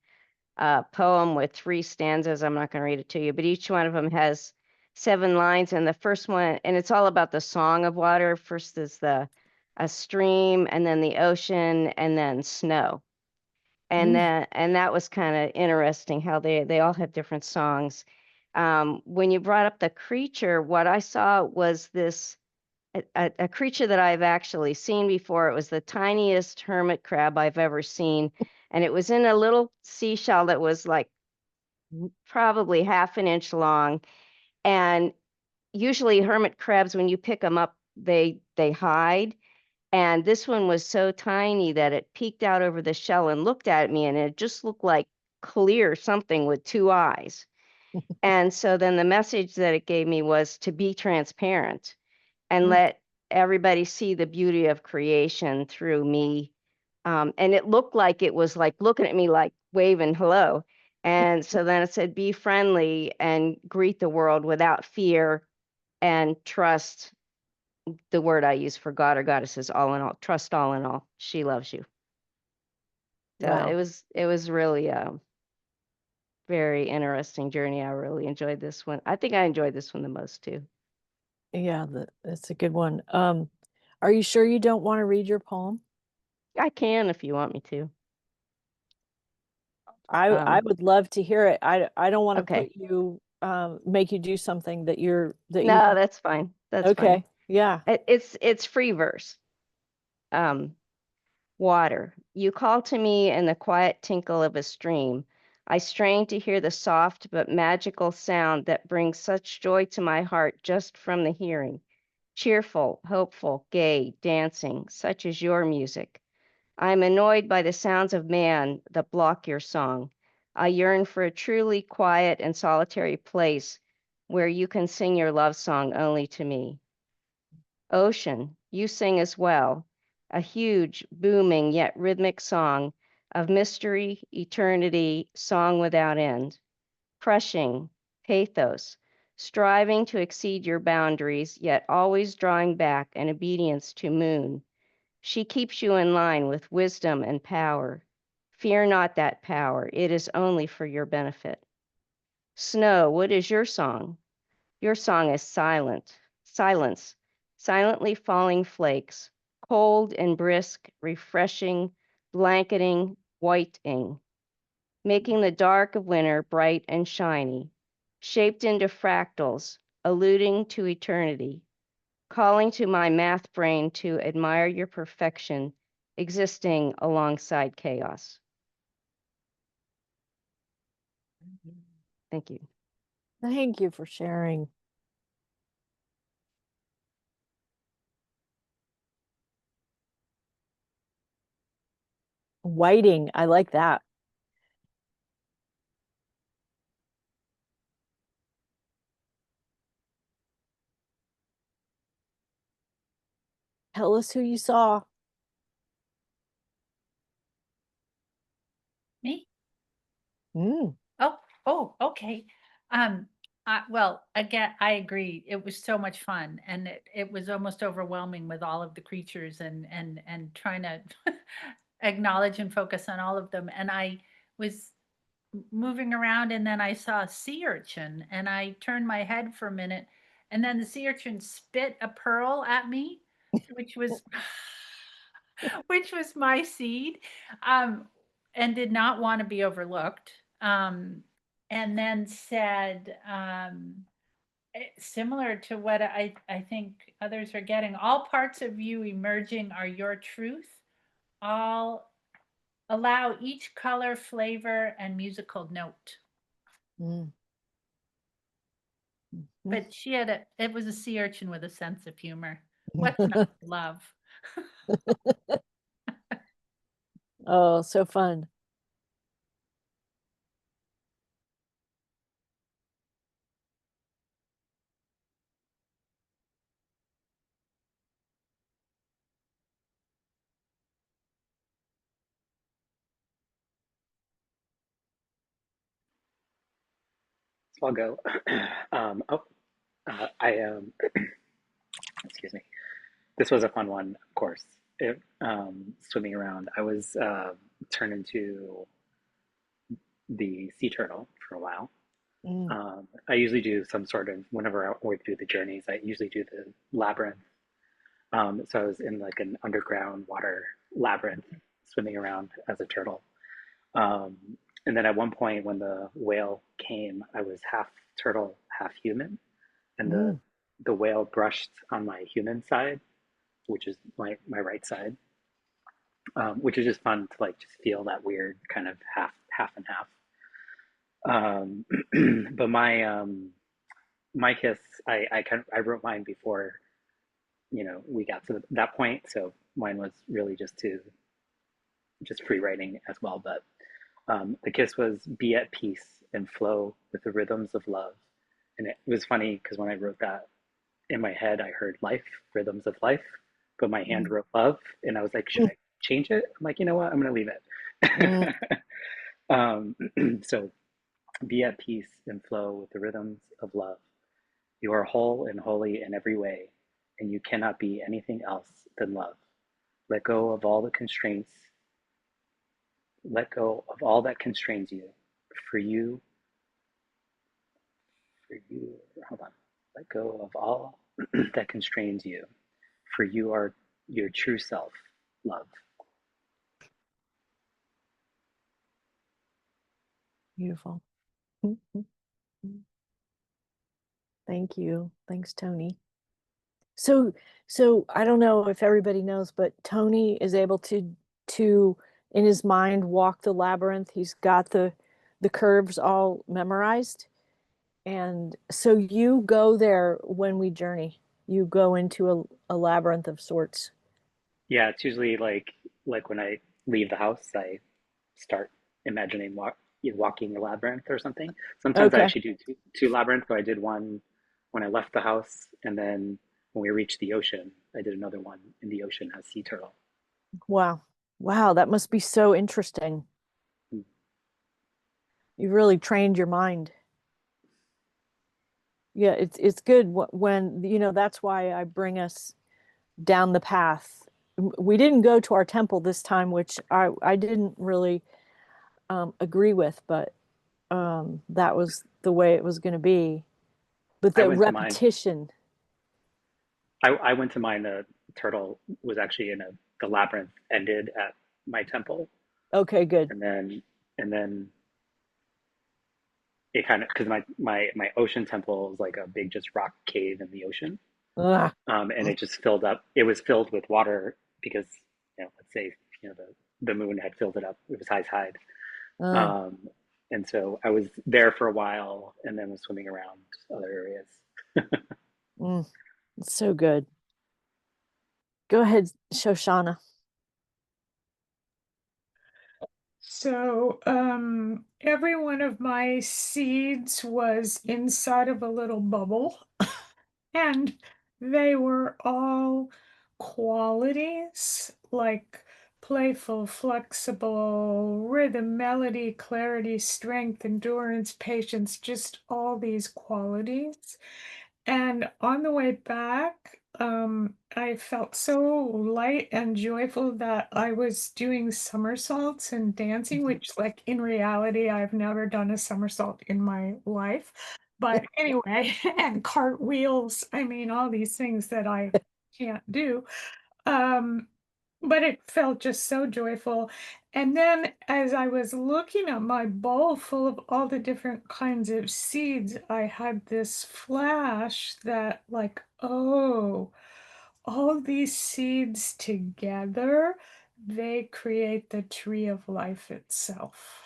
[SPEAKER 4] a poem with 3 stanzas. I'm not going to read it to you, but each one of them has 7 lines. And the first one, and it's all about the song of water. First is a stream, and then the ocean, and then snow. And that was kind of interesting how they all have different songs. When you brought up the creature, what I saw was this a creature that I've actually seen before. It was the tiniest hermit crab I've ever seen. And it was in a little seashell that was like probably half an inch long. And usually hermit crabs, when you pick them up, they hide. And this one was so tiny that it peeked out over the shell and looked at me, and it just looked like clear something with 2 eyes. And so then the message that it gave me was to be transparent and let everybody see the beauty of creation through me. And it looked like it was like looking at me like waving hello. And so then it said, be friendly and greet the world without fear and trust. The word I use for God or goddess is all in all. Trust all in all. She loves you. So
[SPEAKER 2] Wow.
[SPEAKER 4] it was really a very interesting journey. I really enjoyed this one. I think I enjoyed this one the most too.
[SPEAKER 2] Yeah, that's a good one. Are you sure you don't want to read your poem?
[SPEAKER 4] I can if you want me to.
[SPEAKER 2] I would love to hear it. I don't want to
[SPEAKER 4] Okay.
[SPEAKER 2] put you make you do something that you
[SPEAKER 4] No, that's fine. That's fine.
[SPEAKER 2] okay. Yeah.
[SPEAKER 4] It's free verse. Um, Water. You call to me in the quiet tinkle of a stream. I strain to hear the soft but magical sound that brings such joy to my heart just from the hearing. Cheerful, hopeful, gay, dancing, such is your music. I am annoyed by the sounds of man that block your song. I yearn for a truly quiet and solitary place where you can sing your love song only to me. Ocean, you sing as well, a huge, booming yet rhythmic song of mystery, eternity, song without end. Crushing, pathos, striving to exceed your boundaries, yet always drawing back in obedience to moon. She keeps you in line with wisdom and power. Fear not that power, it is only for your benefit. Snow, what is your song? Your song is silence, silently falling flakes, cold and brisk, refreshing, blanketing, whiting, making the dark of winter bright and shiny, shaped into fractals, alluding to eternity. calling to my math brain to admire your perfection, existing alongside chaos. Thank you.
[SPEAKER 2] Thank you for sharing. Whiting, I like that. Tell us who you saw.
[SPEAKER 5] Me?
[SPEAKER 2] Mm.
[SPEAKER 5] Okay. Well, again, I agree. It was so much fun, and it was almost overwhelming with all of the creatures and trying to acknowledge and focus on all of them. And I was moving around, and then I saw a sea urchin, and I turned my head for a minute, and then the sea urchin spit a pearl at me, which was which was my seed, um, and did not want to be overlooked. And then said, similar to what I think others are getting, all parts of you emerging are your truth. All allow each color, flavor, and musical note.
[SPEAKER 2] Mm.
[SPEAKER 5] But it was a sea urchin with a sense of humor. What's not to love?
[SPEAKER 2] Oh, so fun.
[SPEAKER 6] So I'll go. I excuse me. This was a fun one, of course. Swimming around, I was turned into the sea turtle for a while.
[SPEAKER 2] Mm.
[SPEAKER 6] I usually do some sort of whenever I work through the journeys. I usually do the labyrinth. So I was in like an underground water labyrinth, swimming around as a turtle. Um, and then at one point, when the whale came, I was half turtle, half human, and
[SPEAKER 2] Mm.
[SPEAKER 6] the whale brushed on my human side, which is my right side, which is just fun to like just feel that weird kind of half and half. But my kiss, I wrote mine before we got to that point, so mine was really just free writing as well. But the kiss was be at peace and flow with the rhythms of love, and it was funny because when I wrote that in my head, I heard life, rhythms of life, but my hand
[SPEAKER 2] Mm.
[SPEAKER 6] wrote love, and I was like, should I change it? I'm like, you know what? I'm gonna leave
[SPEAKER 2] Mm.
[SPEAKER 6] it. um, so be at peace and flow with the rhythms of love. You are whole and holy in every way, and you cannot be anything else than love. Let go of all the constraints. Let go of all that constrains you. For you, hold on. Let go of all that constrains you. For you are your true self, love.
[SPEAKER 2] Beautiful. Thank you. Thanks, Tony. So I don't know if everybody knows, but Tony is able to in his mind walk the labyrinth. He's got the curves all memorized. And so you go there when we journey. You go into a labyrinth of sorts.
[SPEAKER 6] Yeah, it's usually like when I leave the house, I start imagining walking a labyrinth or something. Sometimes I
[SPEAKER 2] Okay.
[SPEAKER 6] actually do two labyrinths, but I did one when I left the house, and then when we reached the ocean, I did another one in the ocean as sea turtle.
[SPEAKER 2] Wow. Wow, that must be so interesting.
[SPEAKER 6] Hmm.
[SPEAKER 2] You really trained your mind. Yeah, it's good when that's why I bring us down the path. We didn't go to our temple this time, which I didn't really agree with, but that was the way it was going to be. But
[SPEAKER 6] I
[SPEAKER 2] the
[SPEAKER 6] went to mine.
[SPEAKER 2] repetition.
[SPEAKER 6] I went to mine. The turtle was actually the labyrinth ended at my temple,
[SPEAKER 2] Okay, good.
[SPEAKER 6] and then it kind of because my ocean temple is like a big just rock cave in the ocean.
[SPEAKER 2] Ah,
[SPEAKER 6] and it just filled up. It was filled with water because, let's say, the moon had filled it up. It was high tide.
[SPEAKER 2] ah,
[SPEAKER 6] Um, and so I was there for a while and then was swimming around other areas.
[SPEAKER 2] it's so good. Go ahead, Shoshana.
[SPEAKER 7] So, every one of my seeds was inside of a little bubble, and they were all qualities like playful, flexible, rhythm, melody, clarity, strength, endurance, patience, just all these qualities. And on the way back, I felt so light and joyful that I was doing somersaults and dancing, which, like, in reality, I've never done a somersault in my life. But anyway, and cartwheels, I mean, all these things that I can't do. Um, but it felt just so joyful. And then as I was looking at my bowl full of all the different kinds of seeds, I had this flash that, like, oh, all these seeds together, they create the tree of life itself.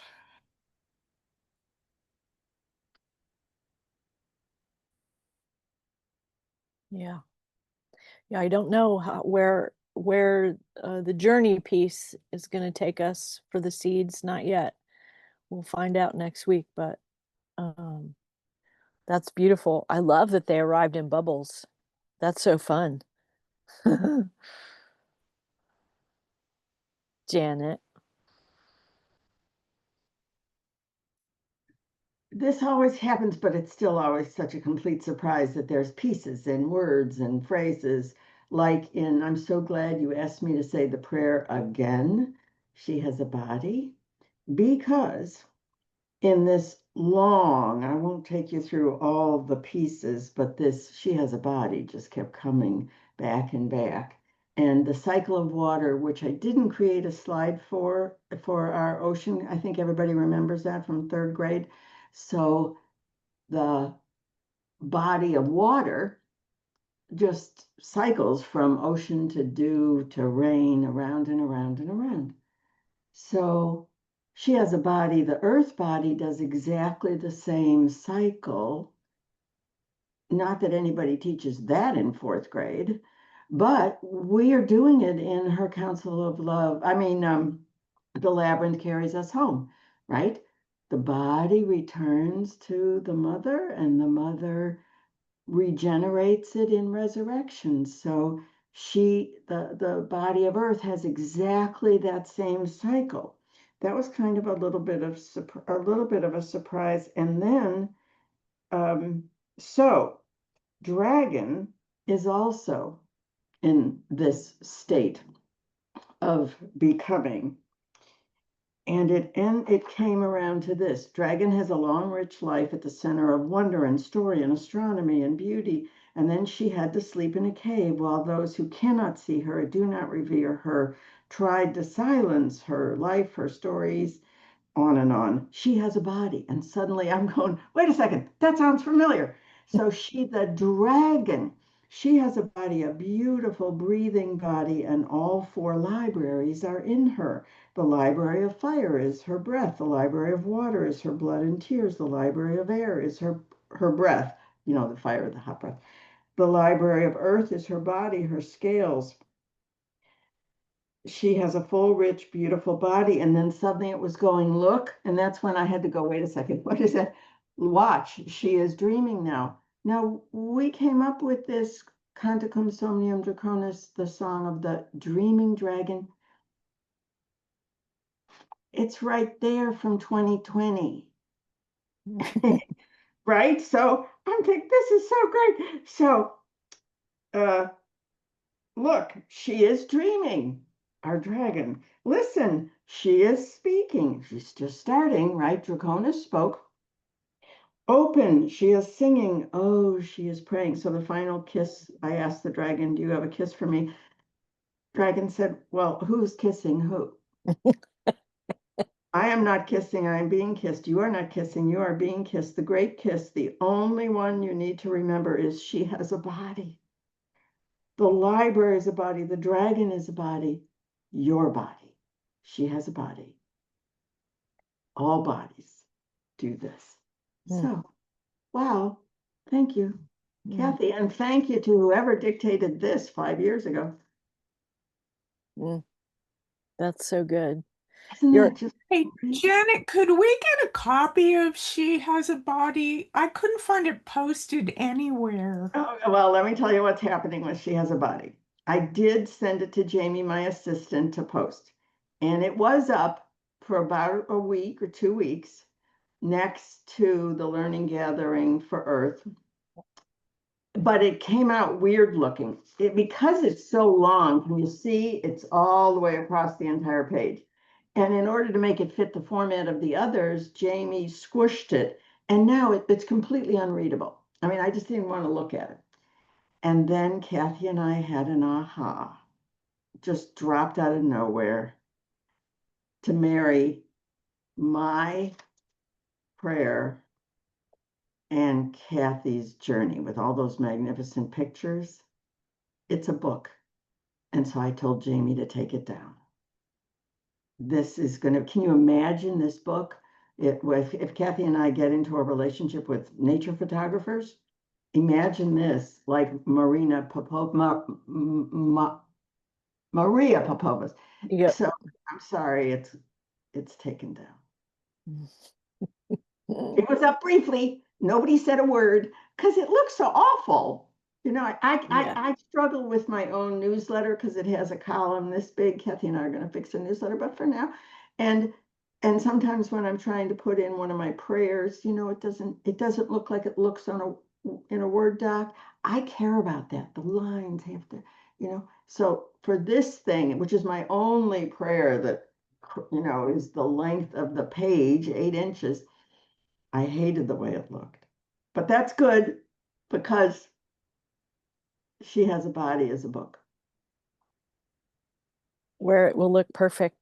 [SPEAKER 2] Yeah. Yeah, I don't know where the journey piece is going to take us for the seeds, not yet. We'll find out next week, but um, that's beautiful. I love that they arrived in bubbles. That's so fun. Janet.
[SPEAKER 1] This always happens, but it's still always such a complete surprise that there's pieces and words and phrases like in, I'm so glad you asked me to say the prayer again. She has a body. Because in this long, I won't take you through all the pieces, but this, she has a body, just kept coming back and back. And the cycle of water, which I didn't create a slide for our ocean. I think everybody remembers that from third grade. So the body of water just cycles from ocean to dew to rain, around and around and around. So she has a body, the earth body does exactly the same cycle. Not that anybody teaches that in fourth grade, but we are doing it in her council of love. The labyrinth carries us home, right? The body returns to the mother, and the mother regenerates it in resurrection. So the body of earth has exactly that same cycle. That was kind of a little bit of a surprise. And then so dragon is also in this state of becoming. And it came around to this. Dragon has a long, rich life at the center of wonder and story and astronomy and beauty. And then she had to sleep in a cave while those who cannot see her, do not revere her, tried to silence her life, her stories, on and on. She has a body. And suddenly I'm going, wait a second, that sounds familiar. So the dragon, she has a body, a beautiful breathing body, and all four libraries are in her. The library of fire is her breath. The library of water is her blood and tears. The library of air is her breath, the fire, the hot breath. The library of earth is her body, her scales. She has a full, rich, beautiful body. And then suddenly it was going, look. And that's when I had to go, wait a second, what is that? Watch, she is dreaming now. Now, we came up with this Canticum Somnium Draconis, the song of the dreaming dragon. It's right there from 2020. Right? So I'm thinking, this is so great. So, look, she is dreaming, our dragon. Listen, she is speaking. She's just starting, right? Draconis spoke. Open, she is singing. Oh, she is praying. So the final kiss, I asked the dragon, do you have a kiss for me? Dragon said, well, who's kissing who? I am not kissing, I am being kissed. You are not kissing, you are being kissed. The great kiss, the only one you need to remember is she has a body. The library is a body. The dragon is a body. Your body. She has a body. All bodies do this. So, wow. Thank you, Kathy. And thank you to whoever dictated this 5 years ago.
[SPEAKER 2] That's so good.
[SPEAKER 1] Isn't
[SPEAKER 2] You're
[SPEAKER 1] that just
[SPEAKER 7] Hey,
[SPEAKER 1] great?
[SPEAKER 7] Janet, could we get a copy of She Has a Body? I couldn't find it posted anywhere.
[SPEAKER 1] Oh, well, let me tell you what's happening when She Has a Body. I did send it to Jamie, my assistant, to post, and it was up for about a week or 2 weeks next to the Learning Gathering for Earth. But it came out weird looking. Because it's so long, can you see it's all the way across the entire page? And in order to make it fit the format of the others, Jamie squished it, and now it's completely unreadable. I mean, I just didn't want to look at it. And then Kathy and I had an aha, just dropped out of nowhere to marry my prayer and Kathy's journey with all those magnificent pictures. It's a book. And so I told Jamie to take it down. This is going to, can you imagine this book? If Kathy and I get into a relationship with nature photographers, imagine this like Maria Popova's.
[SPEAKER 2] Yep.
[SPEAKER 1] So I'm sorry, it's taken down. It was up briefly. Nobody said a word because it looks so awful. You know, I struggle with my own newsletter because it has a column this big. Kathy and I are going to fix a newsletter, but for now, and sometimes when I'm trying to put in one of my prayers, you know, it doesn't look like it looks in a Word doc. I care about that. The lines have to, you know. So for this thing, which is my only prayer that, you know, is the length of the page, 8 inches. I hated the way it looked, but that's good because She Has a Body as a book.
[SPEAKER 2] Where it will look perfect.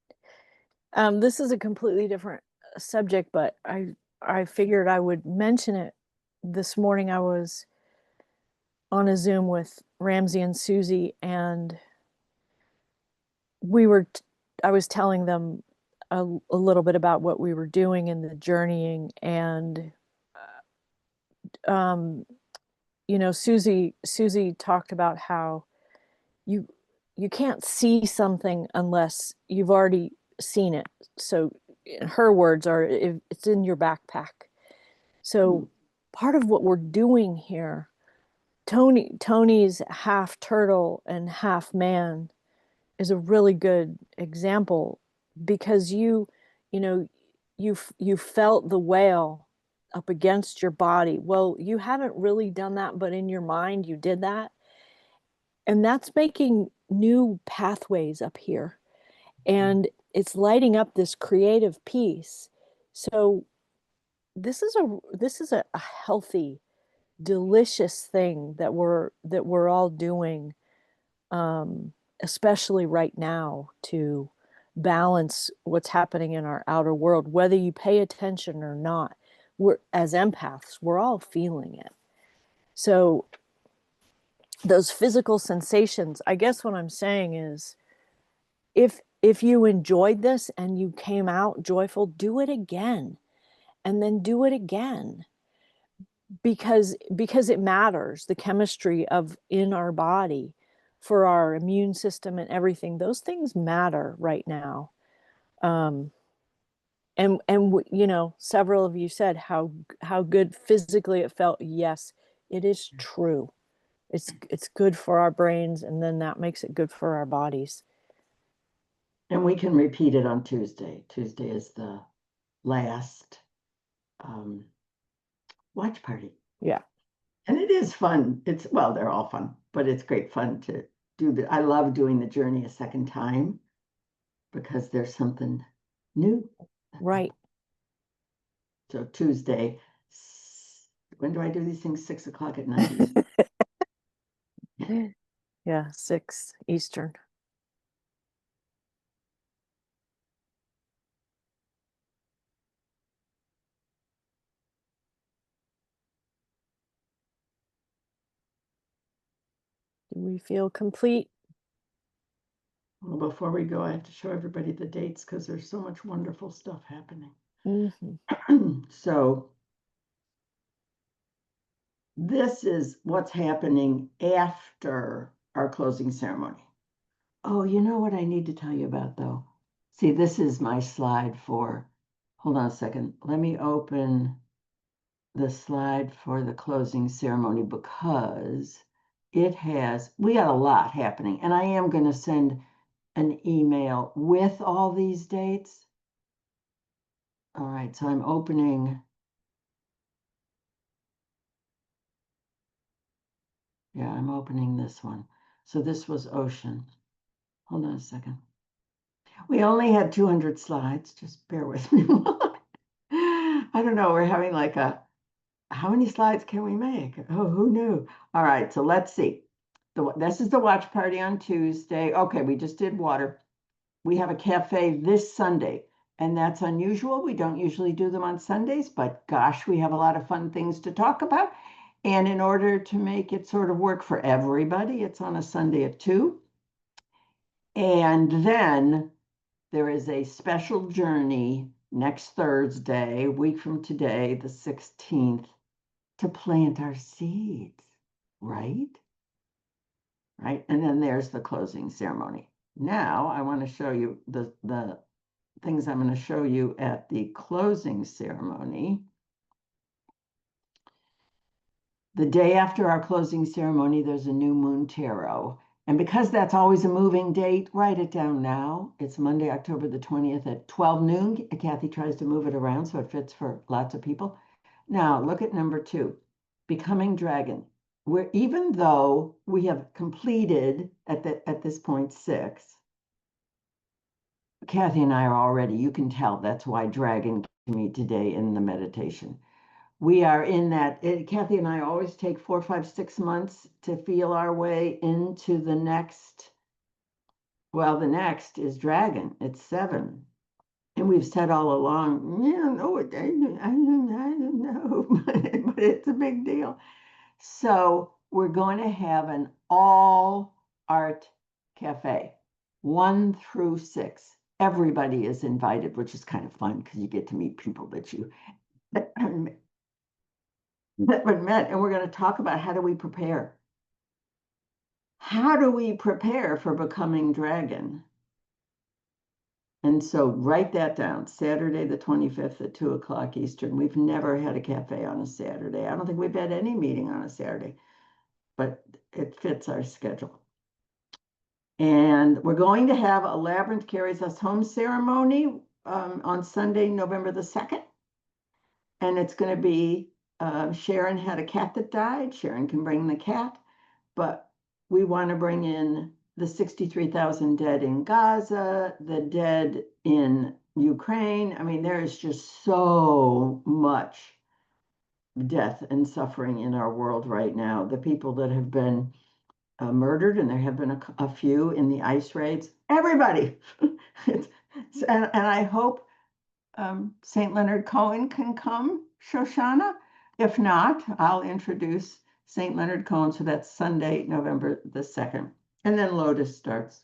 [SPEAKER 2] This is a completely different subject, but I figured I would mention it. This morning I was on a Zoom with Ramsey and Susie, and I was telling them a little bit about what we were doing in the journeying, and you know, Susie talked about how you can't see something unless you've already seen it. So her words are, it's in your backpack. So part of what we're doing here, Tony's half turtle and half man is a really good example, because you know, you felt the whale up against your body. Well, you haven't really done that, but in your mind you did that. And that's making new pathways up here. And it's lighting up this creative piece. So this is a healthy, delicious thing that we're all doing, especially right now, to balance what's happening in our outer world, whether you pay attention or not. We're, as empaths, we're all feeling it. So those physical sensations, I guess what I'm saying is, if you enjoyed this and you came out joyful, do it again, and then do it again, because it matters. The chemistry of in our body, for our immune system and everything, those things matter right now. And you know, several of you said how good physically it felt. Yes, it is true. It's good for our brains, and then that makes it good for our bodies.
[SPEAKER 1] And we can repeat it on Tuesday. Tuesday is the last watch party.
[SPEAKER 2] Yeah.
[SPEAKER 1] And it is fun. Well, they're all fun, but it's great fun to do I love doing the journey a second time because there's something new.
[SPEAKER 2] Right.
[SPEAKER 1] So Tuesday, when do I do these things? 6 o'clock at night.
[SPEAKER 2] Yeah, 6 Eastern. we feel complete?
[SPEAKER 1] Well, before we go, I have to show everybody the dates because there's so much wonderful stuff happening. So this is what's happening after our closing ceremony. Oh, you know what I need to tell you about though? See, this is my slide for, hold on a second. Let me open the slide for the closing ceremony because we got a lot happening, and I am going to send an email with all these dates. All right, so I'm opening. Yeah, I'm opening this one. So this was Ocean. Hold on a second. We only had 200 slides. Just bear with me. I don't know. We're having like how many slides can we make? Oh, who knew? All right, so let's see. This is the watch party on Tuesday. Okay, we just did water. We have a cafe this Sunday, and that's unusual. We don't usually do them on Sundays, but gosh, we have a lot of fun things to talk about. And in order to make it sort of work for everybody, it's on a Sunday at 2. And then there is a special journey next Thursday, a week from today, the 16th, to plant our seeds, right? Right, and then there's the closing ceremony. Now I want to show you the things I'm going to show you at the closing ceremony. The day after our closing ceremony, there's a new moon tarot. And because that's always a moving date, write it down now. It's Monday, October the 20th at 12 noon. Kathy tries to move it around so it fits for lots of people. Now, look at number 2, Becoming Dragon. Even though we have completed at this point 6, Kathy and I are already, you can tell that's why Dragon came to me today in the meditation. We are in that, Kathy and I always take 4, 5, 6 months to feel our way into the next. Well, the next is Dragon. It's 7. And we've said all along, yeah, no, I don't know, but it's a big deal. So we're going to have an all art cafe, 1 through 6. Everybody is invited, which is kind of fun because you get to meet people that you met, and we're going to talk about how do we prepare. How do we prepare for becoming dragon? And so write that down, Saturday the 25th at 2 o'clock Eastern. We've never had a cafe on a Saturday. I don't think we've had any meeting on a Saturday, but it fits our schedule. And we're going to have a Labyrinth Carries Us Home ceremony on Sunday, November the 2nd. And it's going to be, Sharon had a cat that died. Sharon can bring the cat, but we want to bring in the 63,000 dead in Gaza, the dead in Ukraine. I mean, there is just so much death and suffering in our world right now. The people that have been murdered, and there have been a few in the ICE raids. Everybody, and I hope St. Leonard Cohen can come, Shoshana. If not, I'll introduce St. Leonard Cohen. So that's Sunday, November the 2nd. And then Lotus starts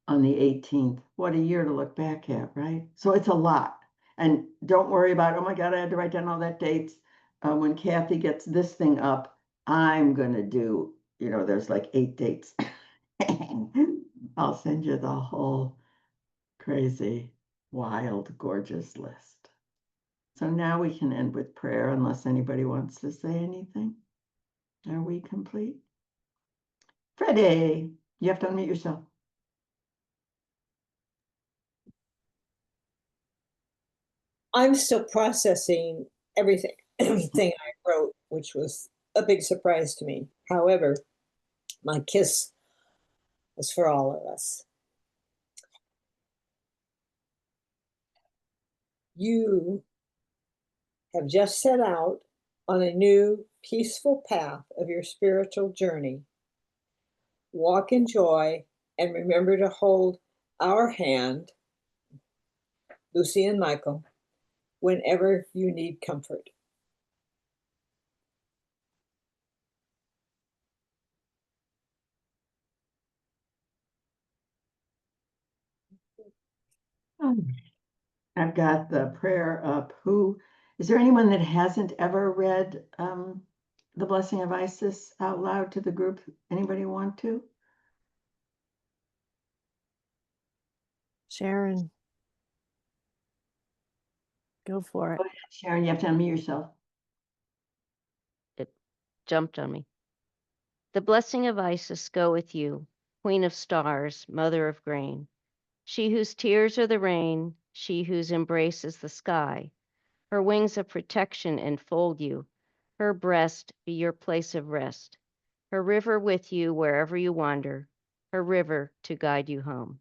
[SPEAKER 1] on the 18th. What a year to look back at, right? So it's a lot. And don't worry about, oh my God, I had to write down all that dates. When Kathy gets this thing up, I'm going to do, there's like 8 dates. I'll send you the whole crazy, wild, gorgeous list. So now we can end with prayer unless anybody wants to say anything. Are we complete? Freddie, you have to unmute yourself.
[SPEAKER 8] I'm still processing everything I wrote, which was a big surprise to me. However, my kiss was for all of us. You have just set out on a new, peaceful path of your spiritual journey. Walk in joy and remember to hold our hand, Lucy and Michael, whenever you need comfort.
[SPEAKER 1] I've got the prayer up. Is there anyone that hasn't ever read The Blessing of Isis out loud to the group? Anybody want to?
[SPEAKER 2] Sharon, go for it.
[SPEAKER 1] Go ahead, Sharon, you have to unmute yourself.
[SPEAKER 4] It jumped on me. The blessing of Isis go with you, Queen of stars, Mother of grain. She whose tears are the rain, she whose embrace is the sky. Her wings of protection enfold you, her breast be your place of rest. Her river with you wherever you wander, her river to guide you home.